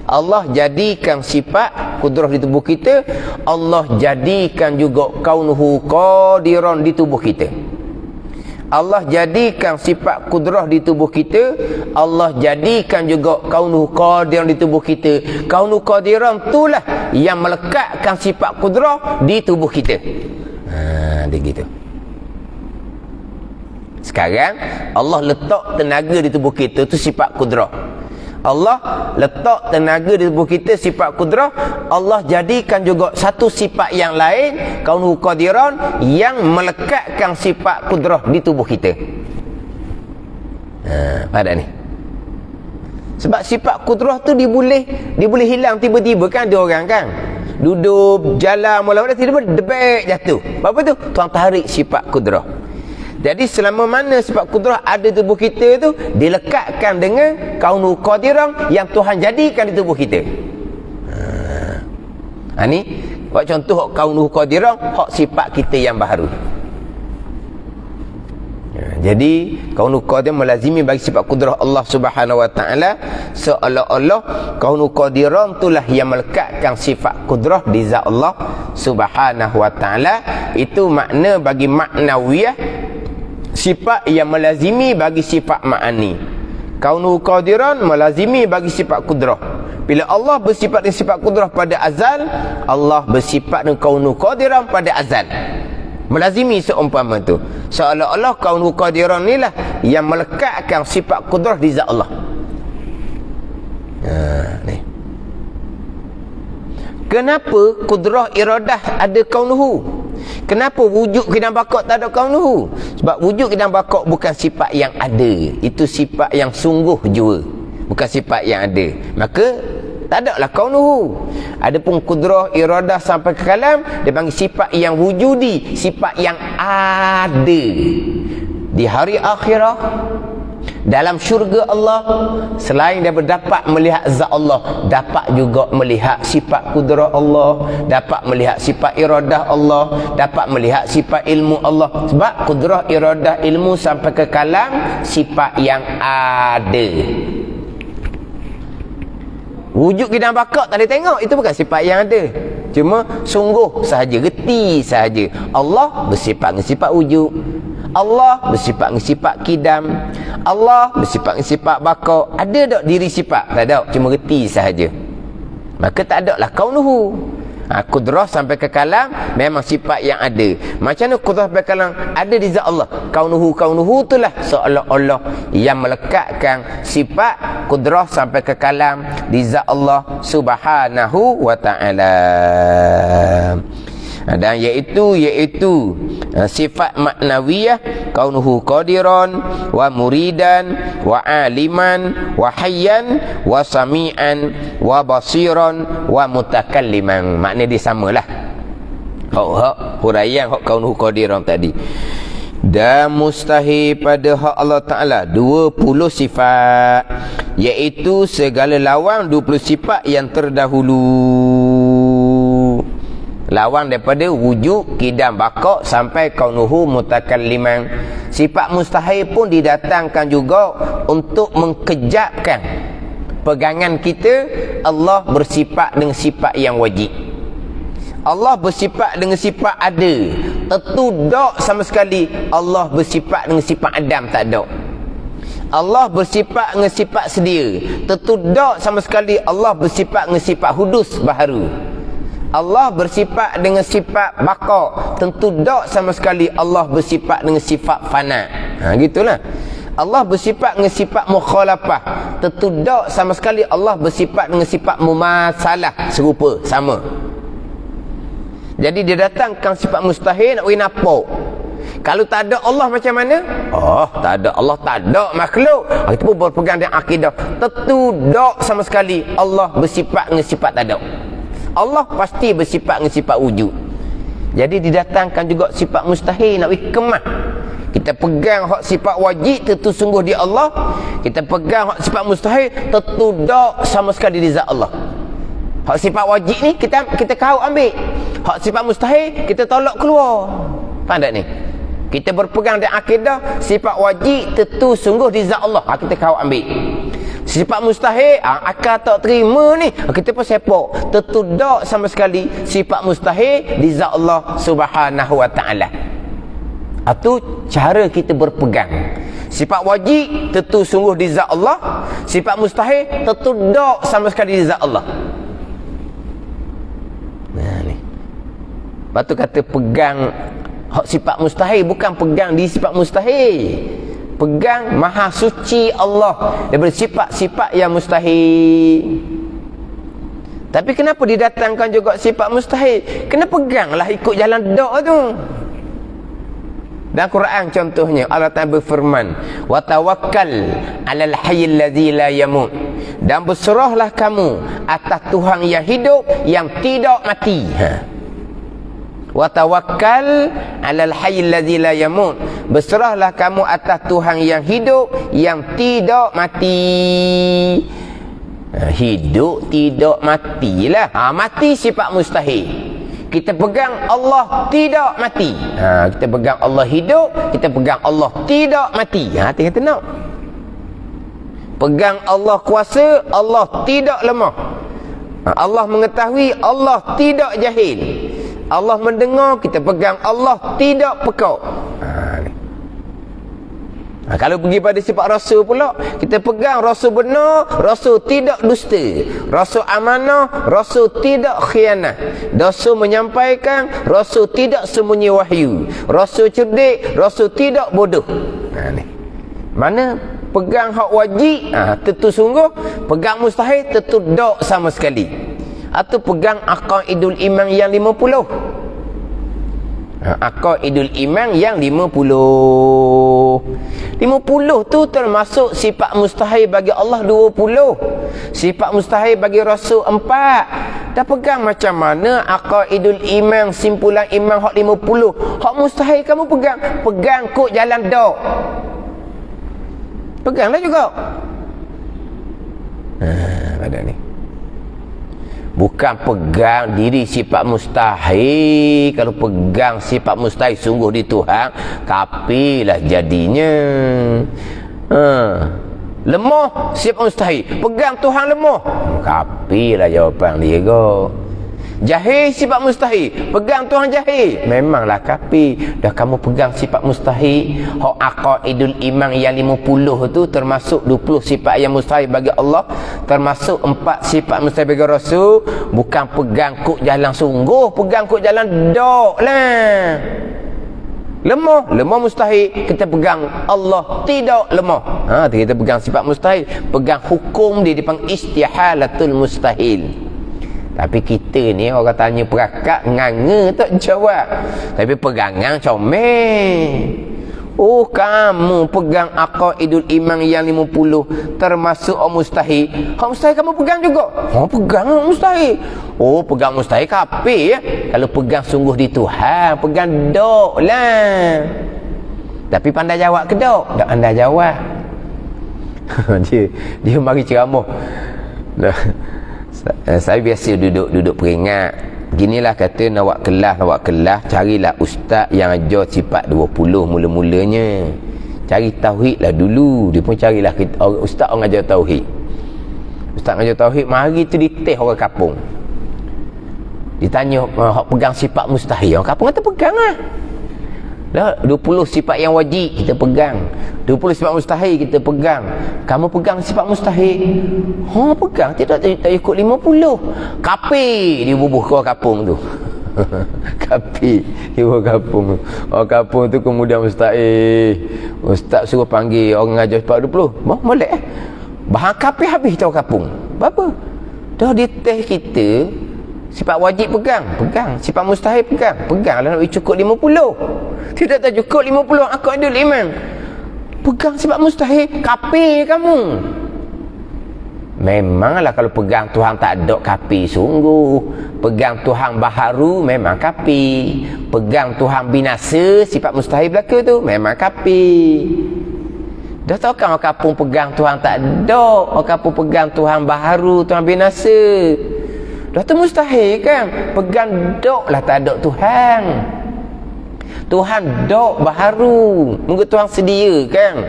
Allah jadikan sifat kudrah di tubuh kita. Allah jadikan juga kaunuhu qadiran di tubuh kita. Allah jadikan sifat kudrah di tubuh kita. Allah jadikan juga kaunuhu qadiran di tubuh kita. Kaunuhu qadiran itulah yang melekatkan sifat kudrah di tubuh kita. Dia gitu. Sekarang Allah letak tenaga di tubuh kita, tu sifat kudrah. Allah letak tenaga di tubuh kita, sifat kudrah. Allah jadikan juga satu sifat yang lain, kaunuhu qadiran, yang melekatkan sifat kudrah di tubuh kita. Pada ni. Sebab sifat kudrah tu dia boleh hilang tiba-tiba. Kan ada orang kan duduk jalan mula-mula tiba-tiba debek jatuh. Apa tu? Tuan tarik sifat kudrah. Jadi selama mana sifat kudrah ada di tubuh kita tu, dilekatkan dengan kaunuhu qadiran yang Tuhan jadikan di tubuh kita. Ni buat contoh kaunuhu qadiran, hak sifat kita yang baru. Jadi kaunu qadir melazimi bagi sifat kudrah Allah Subhanahu wa taala, seolah-olah kaunu qadiran itulah yang melekatkan sifat kudrah di zat Allah Subhanahu wa taala. Itu makna bagi maknawiyah, sifat yang melazimi bagi sifat ma'ani. Kaunu qadiran melazimi bagi sifat kudrah. Bila Allah bersifat dengan sifat kudrah pada azal, Allah bersifat dengan kaunu qadiran pada azal. Melazimi seumpama tu, seolah-olah kaunu qadiran inilah yang melekatkan sifat kudrah di zat Allah. Ni. Kenapa kudrah iradah ada kaunuhu? Kenapa wujud kidam bakok tak ada kaunuhu? Sebab wujud kidam bakok bukan sifat yang ada, itu sifat yang sungguh jua, bukan sifat yang ada. Maka tak ada lah kaunuhu. Adapun kudrah iradah sampai ke kalam, dia panggil sifat yang wujudi, sifat yang ada. Di hari akhirat, dalam syurga Allah, selain dia dapat melihat zat Allah, dapat juga melihat sifat kudrah Allah, dapat melihat sifat iradah Allah, dapat melihat sifat ilmu Allah. Sebab kudrah iradah ilmu sampai ke kalam sifat yang ada. Wujud kidam bakak tak boleh tengok, itu bukan sifat yang ada, cuma sungguh sahaja, reti sahaja. Allah bersifat dengan sifat wujud, Allah bersifat dengan sifat kidam, Allah bersifat dengan sifat bakak. Ada tak diri sifat? Tak ada, cuma reti sahaja. Maka tak ada lah kaunuhu. Kudrah sampai ke kalam memang sifat yang ada. Macam mana kudrah sampai ke kalam ada di zat Allah? Kaunuhu itulah seolah-olah yang melekatkan sifat kudrah sampai ke kalam di zat Allah Subhanahu wa ta'ala. Dan iaitu sifat maknawiyah, kaunuhu qadiran wa muridan wa aliman wa hayyan wa sami'an wa basiran wa mutakalliman. Makna dia samalah. Hak huraian hak kaunuhu qadiran tadi. Dan mustahil pada hak Allah Ta'ala 20 sifat, iaitu segala lawang 20 sifat yang terdahulu. Lawang daripada wujud, kidam, bakok sampai kaunuhu mutakalliman. Sifat mustahil pun didatangkan juga untuk mengkejapkan pegangan kita. Allah bersifat dengan sifat yang wajib. Allah bersifat dengan sifat ada, tentu tak sama sekali Allah bersifat dengan sifat adam, tak ada. Allah bersifat dengan sifat sedia, tentu tak sama sekali Allah bersifat dengan sifat hudus, baharu. Allah bersifat dengan sifat baqa, tentu tak sama sekali Allah bersifat dengan sifat fana. Gitulah. Allah bersifat dengan sifat mukhalafah, tentu tak sama sekali Allah bersifat dengan sifat mumasalah, serupa, sama. Jadi dia datangkan sifat mustahil nak bagi nampak. Kalau tak ada Allah macam mana? Tak ada Allah, tak ada makhluk. Kita pun berpegang dengan akidah, tentu tak sama sekali Allah bersifat dengan sifat tak ada. Allah pasti bersifat dengan sifat wujud. Jadi didatangkan juga sifat mustahil nak bagi kemah. Kita pegang hak sifat wajib, tentu sungguh di Allah. Kita pegang hak sifat mustahil, tentu tak sama sekali di zat Allah. Hak sifat wajib ni kita kau ambil, hak sifat mustahil kita tolak keluar. Faham tak ni? Kita berpegang dengan akidah sifat wajib tentu sungguh di zat Allah, kita kau ambil. Sifat mustahil, akal tak terima ni, kita pun sepak, tentu tak sama sekali sifat mustahil di zat Allah Subhanahu wa ta'ala. Itu cara kita berpegang. Sifat wajib tentu sungguh di zat Allah, sifat mustahil tentu tak sama sekali di zat Allah. Ni. Lepas tu kata pegang hak sifat mustahil, bukan pegang di sifat mustahil. Pegang maha suci Allah daripada sifat-sifat yang mustahil. Tapi kenapa didatangkan juga sifat mustahil? Kena peganglah ikut jalan dok tu. Dalam Quran contohnya Allah Ta'ala berfirman, wa tawakkal 'alal hayyil ladzi la yamut. Dan berserahlah kamu atas Tuhan yang hidup, yang tidak mati. Wa tawakkal 'alal hayyil ladzi la yamut. Berserahlah kamu atas Tuhan yang hidup, yang tidak mati. Hidup tidak matilah. Mati sifat mustahil. Kita pegang Allah tidak mati. Kita pegang Allah hidup, kita pegang Allah tidak mati. Tengok tenang. Pegang Allah kuasa, Allah tidak lemah. Allah mengetahui, Allah tidak jahil. Allah mendengar, kita pegang Allah tidak pekak. Kalau pergi pada sifat Rasul pula, kita pegang Rasul benar, Rasul tidak dusta, Rasul amanah, Rasul tidak khianat, Rasul menyampaikan, Rasul tidak sembunyi wahyu, Rasul cerdik, Rasul tidak bodoh. Mana pegang hak wajib, tentu sungguh. Pegang mustahil, tentu dok sama sekali. Atau pegang aqaidul iman yang 50. Aqaidul iman yang 50. 50 tu termasuk sifat mustahil bagi Allah 20. Sifat mustahil bagi Rasul 4. Dah pegang macam mana aqaidul iman, simpulan iman hak 50. Hak mustahil kamu pegang. Pegang kok jalan dok. Peganglah juga. Pada ni. Bukan pegang diri sifat mustahil. Kalau pegang sifat mustahil sungguh di Tuhan, kafirlah jadinya. Lemah sifat mustahil, pegang Tuhan lemah, kafirlah jawapan dia go. Jahil sifat mustahil, pegang Tuhan jahil, memanglah kafir. Dah kamu pegang sifat mustahil, hak aqaidul iman yang 50 tu termasuk 20 sifat yang mustahil bagi Allah, termasuk 4 sifat mustahil bagi Rasul. Bukan pegang kok jalan sungguh, pegang kok jalan dok lah. Lemah mustahil, kita pegang Allah tidak lemah. Kita pegang sifat mustahil, pegang hukum dia dipanggil istihalatul mustahil. Tapi kita ni orang tanya perakak, nganga tak jawab. Tapi pegangan comel. Oh, kamu pegang aqaidul iman yang 50 termasuk mustahil. Hak mustahil kamu pegang juga. Pegang mustahil. Pegang mustahil kafir ya. Kalau pegang sungguh di Tuhan, pegang dok lah. Tapi pandai jawab ke dok? Tak pandai jawab. dia mari ceramah. Saya biasa duduk peringat. Ginilah kata nak buat kelas, carilah ustaz yang ajar sifat 20 mula-mulanya. Cari tauhid lah dulu. Dia pun carilah ustaz orang ajar tauhid. Ustaz ajar tauhid mari tu diteh orang kampung. Ditanya hak pegang sifat mustahil. Orang kampung kata pegang lah. 20 sifat yang wajib kita pegang, 20 sifat mustahil kita pegang. Kamu pegang sifat mustahil, pegang tak ikut 50. Kafir dia bubuh ke orang kampung tu. Kafir dia orang kampung. Orang kampung tu kemudian mustahil, ustaz suruh panggil orang ajar sifat 20. Molek bahan kafir habis tu orang kampung. Apa dah dia teh kita sifat wajib pegang, sifat mustahil pegang lah nak cukup 50. Tidak tak cukup 50 aqaidul iman. Pegang sifat mustahil, kafir kamu. Memanglah kalau pegang Tuhan tak ada, kafir sungguh. Pegang Tuhan baharu memang kafir. Pegang Tuhan binasa, sifat mustahil belaka tu memang kafir. Dah tahu kan orang kampung pegang Tuhan tak ada, orang kampung pegang Tuhan baharu, Tuhan binasa. Dah tu mustahil kan? Pegang dok lah tak ada Tuhan. Tuhan dok baharu, mungkin Tuhan sedia kan.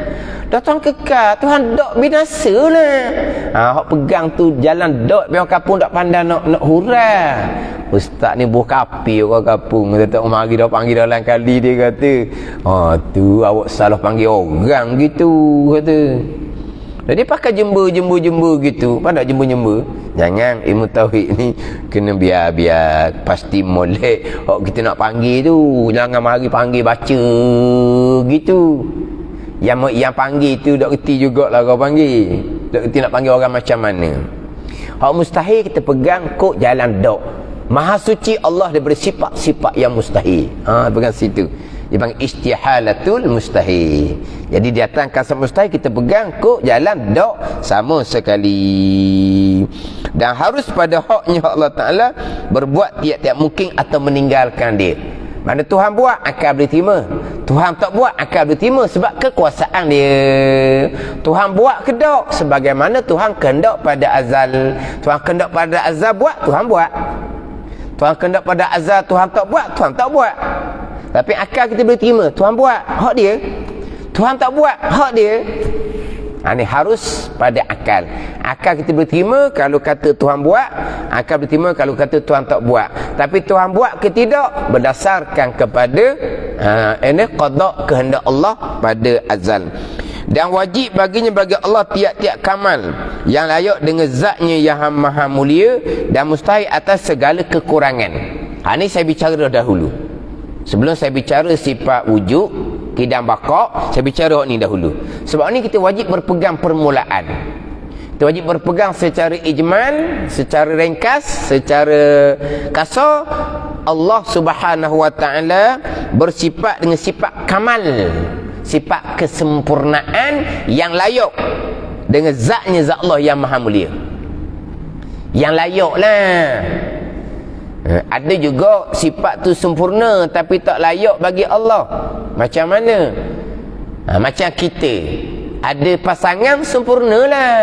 Dah Tuhan kekal, Tuhan dok binasa lah. Hak pegang tu jalan dok, biar kampung tak pandai nak hurah. Ustaz ni buh kapi orang kampung. Dia tak mari dah panggil dalam kali, dia kata, tu awak salah panggil orang gitu, kata. Jadi pakai jember gitu. Pandai jember. Jangan ilmu tauhid ni kena biar pasti molek. Kita nak panggil tu, jangan mari panggil baca gitu. Yang panggil tu tak reti jugalah kau panggil. Tak reti nak panggil orang macam mana. Hak mustahil kita pegang kok jalan dok. Maha suci Allah daripada sifat-sifat yang mustahil. Pegang situ. Dia panggil istihalatul mustahil. Jadi di atas kasar mustahil kita pegang kok jalan dok sama sekali. Dan harus pada haknya Allah Ta'ala berbuat tiap-tiap mungkin atau meninggalkan dia. Mana Tuhan buat akan boleh terima, Tuhan tak buat akan boleh terima sebab kekuasaan dia. Tuhan buat kehendak sebagaimana Tuhan kehendak pada azal. Tuhan kehendak pada azal buat, Tuhan buat. Tuhan kehendak pada azal, Tuhan tak buat, Tuhan tak buat. Tapi akal kita boleh terima, Tuhan buat, hak dia. Tuhan tak buat, hak dia. Ini harus pada akal. Akal kita boleh terima kalau kata Tuhan buat, akal boleh terima kalau kata Tuhan tak buat. Tapi Tuhan buat ke tidak berdasarkan kepada ini qada kehendak Allah pada azal. Dan wajib baginya bagi Allah tiap-tiap kamal yang layak dengan zatnya yang maha mulia dan mustahil atas segala kekurangan. Ini saya bicara dahulu. Sebelum saya bicara sifat wujud, kidam baqa', saya bicara ni dahulu. Sebab ni kita wajib berpegang permulaan. Kita wajib berpegang secara ijmal, secara ringkas, secara kasar. Allah Subhanahu wa taala bersifat dengan sifat kamal, sifat kesempurnaan yang layak dengan zatnya zat Allah yang maha mulia. Yang layak lah. Ada juga sifat tu sempurna tapi tak layak bagi Allah. Macam mana? Macam kita ada pasangan sempurna lah,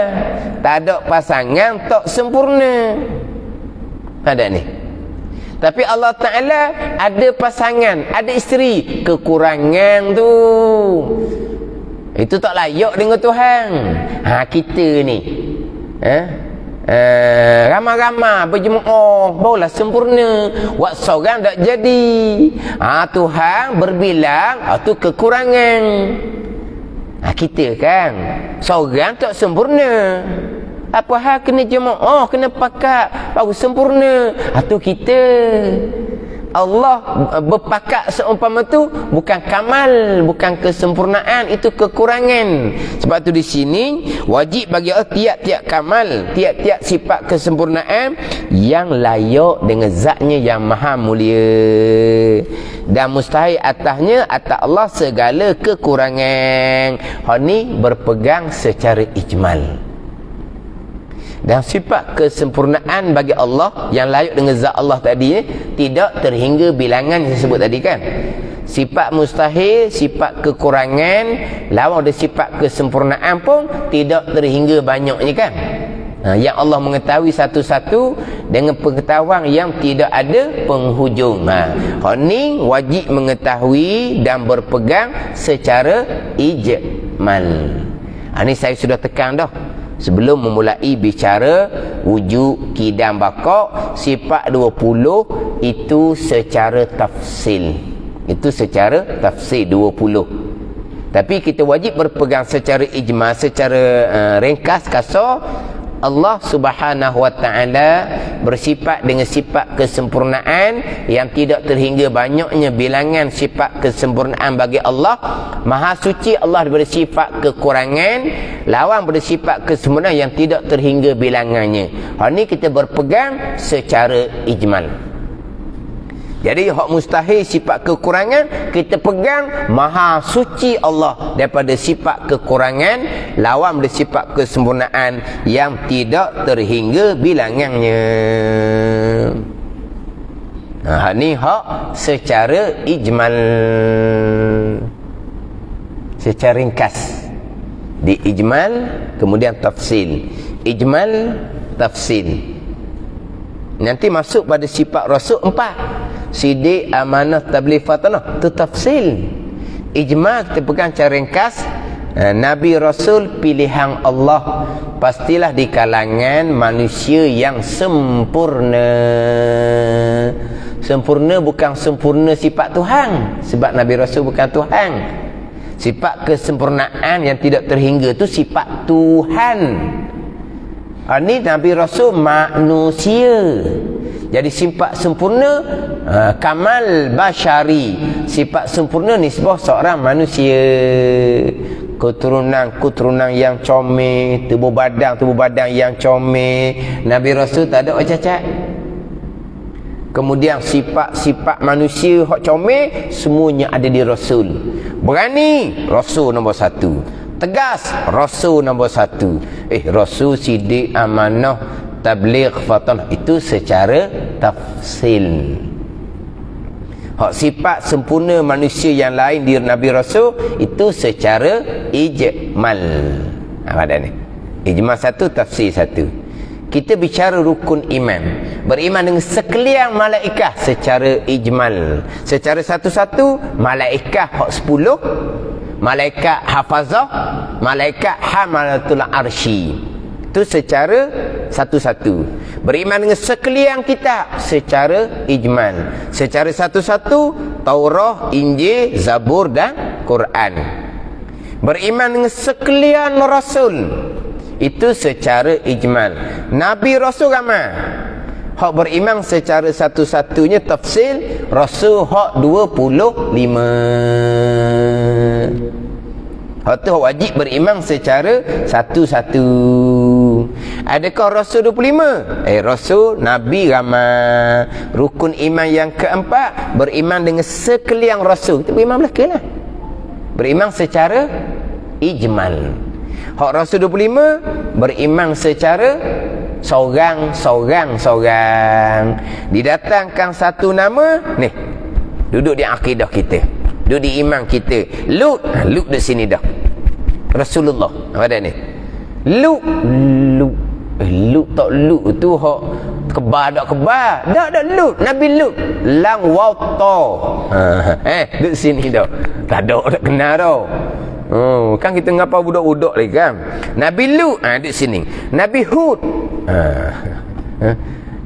tak ada pasangan tak sempurna. Ada ni. Tapi Allah Ta'ala ada pasangan, ada isteri, kekurangan tu itu tak layak dengan Tuhan. Kita ni ramai-ramai berjemaah barulah sempurna, buat seorang tak jadi. Tuhan berbilang tu kekurangan. Kita kan seorang tak sempurna, apa hal kena jemaah, kena pakat baru sempurna. Tu kita. Allah berpakat seumpama tu bukan kamal, bukan kesempurnaan, itu kekurangan. Sebab tu di sini wajib bagi Allah tiap-tiap kamal, tiap-tiap sifat kesempurnaan yang layak dengan zatnya yang maha mulia dan mustahil atasnya atas Allah segala kekurangan. Ni berpegang secara ijmal. Dan sifat kesempurnaan bagi Allah yang layak dengan zat Allah tadi tidak terhingga bilangan yang disebut tadi kan. Sifat mustahil, sifat kekurangan, lawan ada sifat kesempurnaan pun tidak terhingga banyaknya kan. Yang Allah mengetahui satu-satu dengan pengetahuan yang tidak ada penghujung. Ni wajib mengetahui dan berpegang secara ijmal. Ni saya sudah tekan dah sebelum memulai bicara wujud, kidam, baqa'. Sifat 20 itu secara tafsil. Itu secara tafsil 20. Tapi kita wajib berpegang secara ijmal, secara ringkas, kasar. Allah Subhanahu wa taala bersifat dengan sifat kesempurnaan yang tidak terhingga banyaknya bilangan sifat kesempurnaan bagi Allah. Maha suci Allah daripada sifat kekurangan, lawan bersifat kesempurnaan yang tidak terhingga bilangannya. Ni kita berpegang secara ijmal. Jadi hak mustahil, sifat kekurangan, kita pegang maha suci Allah daripada sifat kekurangan, lawan dari sifat kesempurnaan yang tidak terhingga bilangannya. Ni hak secara ijmal, secara ringkas. Di ijmal kemudian tafsil, ijmal tafsil. Nanti masuk pada sifat rasul 4. Sidik, amanah, tabligh, fatanah, itu tafsil. Ijmal kita pegang cara ringkas. Nabi Rasul pilihan Allah, pastilah di kalangan manusia yang sempurna. Sempurna bukan sempurna sifat Tuhan, sebab Nabi Rasul bukan Tuhan. Sifat kesempurnaan yang tidak terhingga itu sifat Tuhan. Ini Nabi Rasul manusia. Jadi sifat sempurna kamal basyari, sifat sempurna nisbah seorang manusia. Keturunan yang comel, tubuh badan yang comel. Nabi Rasul tak ada cacat. Kemudian sifat-sifat manusia hak comel semuanya ada di Rasul. Berani, Rasul nombor 1. Tegas, Rasul nombor 1. Rasul sidik, amanah, tabligh, fatanah, itu secara tafsil. Hak sifat sempurna manusia yang lain di Nabi Rasul itu secara ijmal. Pada ni ijmal 1, tafsir 1. Kita bicara rukun iman. Beriman dengan sekalian malaikat secara ijmal. Secara satu-satu, malaikat hak 10, malaikat hafazah, malaikat hamalatul arsy. Itu secara satu-satu. Beriman dengan sekalian kitab secara ijmal. Secara satu-satu, Taurah, Injil, Zabur dan Quran. Beriman dengan sekalian rasul. Itu secara ijmal. Nabi Rasul ramai. Hak beriman secara satu-satunya tafsir Rasul hak 25. Hak tu wajib beriman secara satu-satu. Adakah Rasul 25? Rasul, Nabi ramai. Rukun iman yang keempat, beriman dengan sekalian Rasul. Kita beriman belakang lah. Beriman secara ijmal. Hak Rasul 25 beriman secara seorang. Didatangkan satu nama, ni duduk di akidah kita, duduk di iman kita. Lut di sini dah. Rasulullah ada ni. Lut tak Lut tu hak kebar tak kebar. Dak Lut, Nabi Lut lang wauta. Duduk sini dah. Tak ada tak kenal dah. Oh, kan kita ngapa budak-budak lagi kan. Nabi Lut duduk sini. Nabi Hud.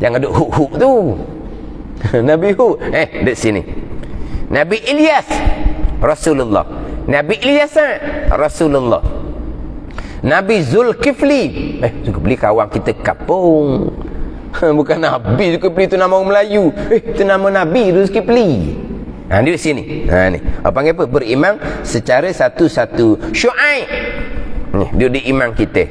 Jangan duduk huk-huk tu. Nabi Hud duduk sini. Nabi Ilyas Rasulullah. Nabi Ilyas Rasulullah. Nabi Zulkifli. Zulkifli kawan kita kapung. Bukan Nabi Zulkifli tu nama orang Melayu. Itu nama Nabi Zulkifli. Di sini. Ni. Apa panggil apa? Beriman secara satu-satu. Syuaib. Ni, dia di iman kita.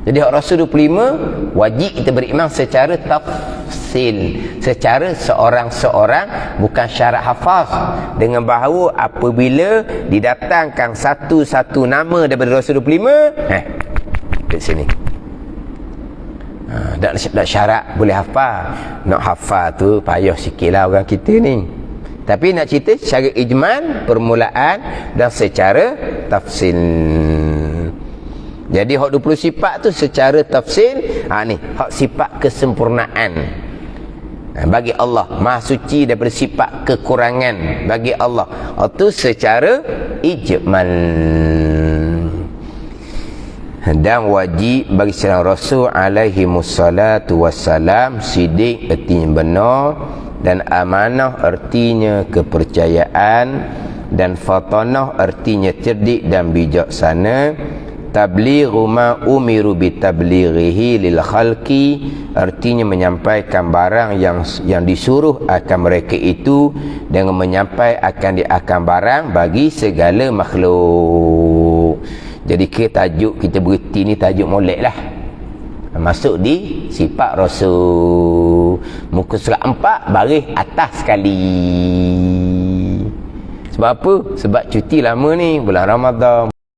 Jadi hak Rasul 25 wajib kita beriman secara tafsil, secara seorang-seorang, bukan syarat hafaz. Dengan bahawa apabila didatangkan satu-satu nama daripada Rasul 25, di sini. Tak syarat boleh hafal. Nak hafal tu payah sikitlah orang kita ni. Tapi nak cerita secara ijmal, permulaan dan secara tafsil. Jadi hak 20 sifat tu secara tafsil, ni hak sifat kesempurnaan. Bagi Allah, Maha Suci daripada sifat kekurangan bagi Allah. Itu secara ijmal. Dan wajib bagi seorang Rasul alaihi wassalatu wassalam, sidik artinya benar, dan amanah artinya kepercayaan, dan fatanah artinya cerdik dan bijaksana. Tablighu ma umiru bitablighihi lil khalqi artinya menyampaikan barang yang disuruh akan mereka itu, dengan menyampaikan akan barang bagi segala makhluk. Jadi tajuk kita berhenti ni tajuk molek lah, masuk di sifat Rasul, muka surat 4 baris atas sekali. Sebab apa? Sebab cuti lama ni, bulan Ramadan,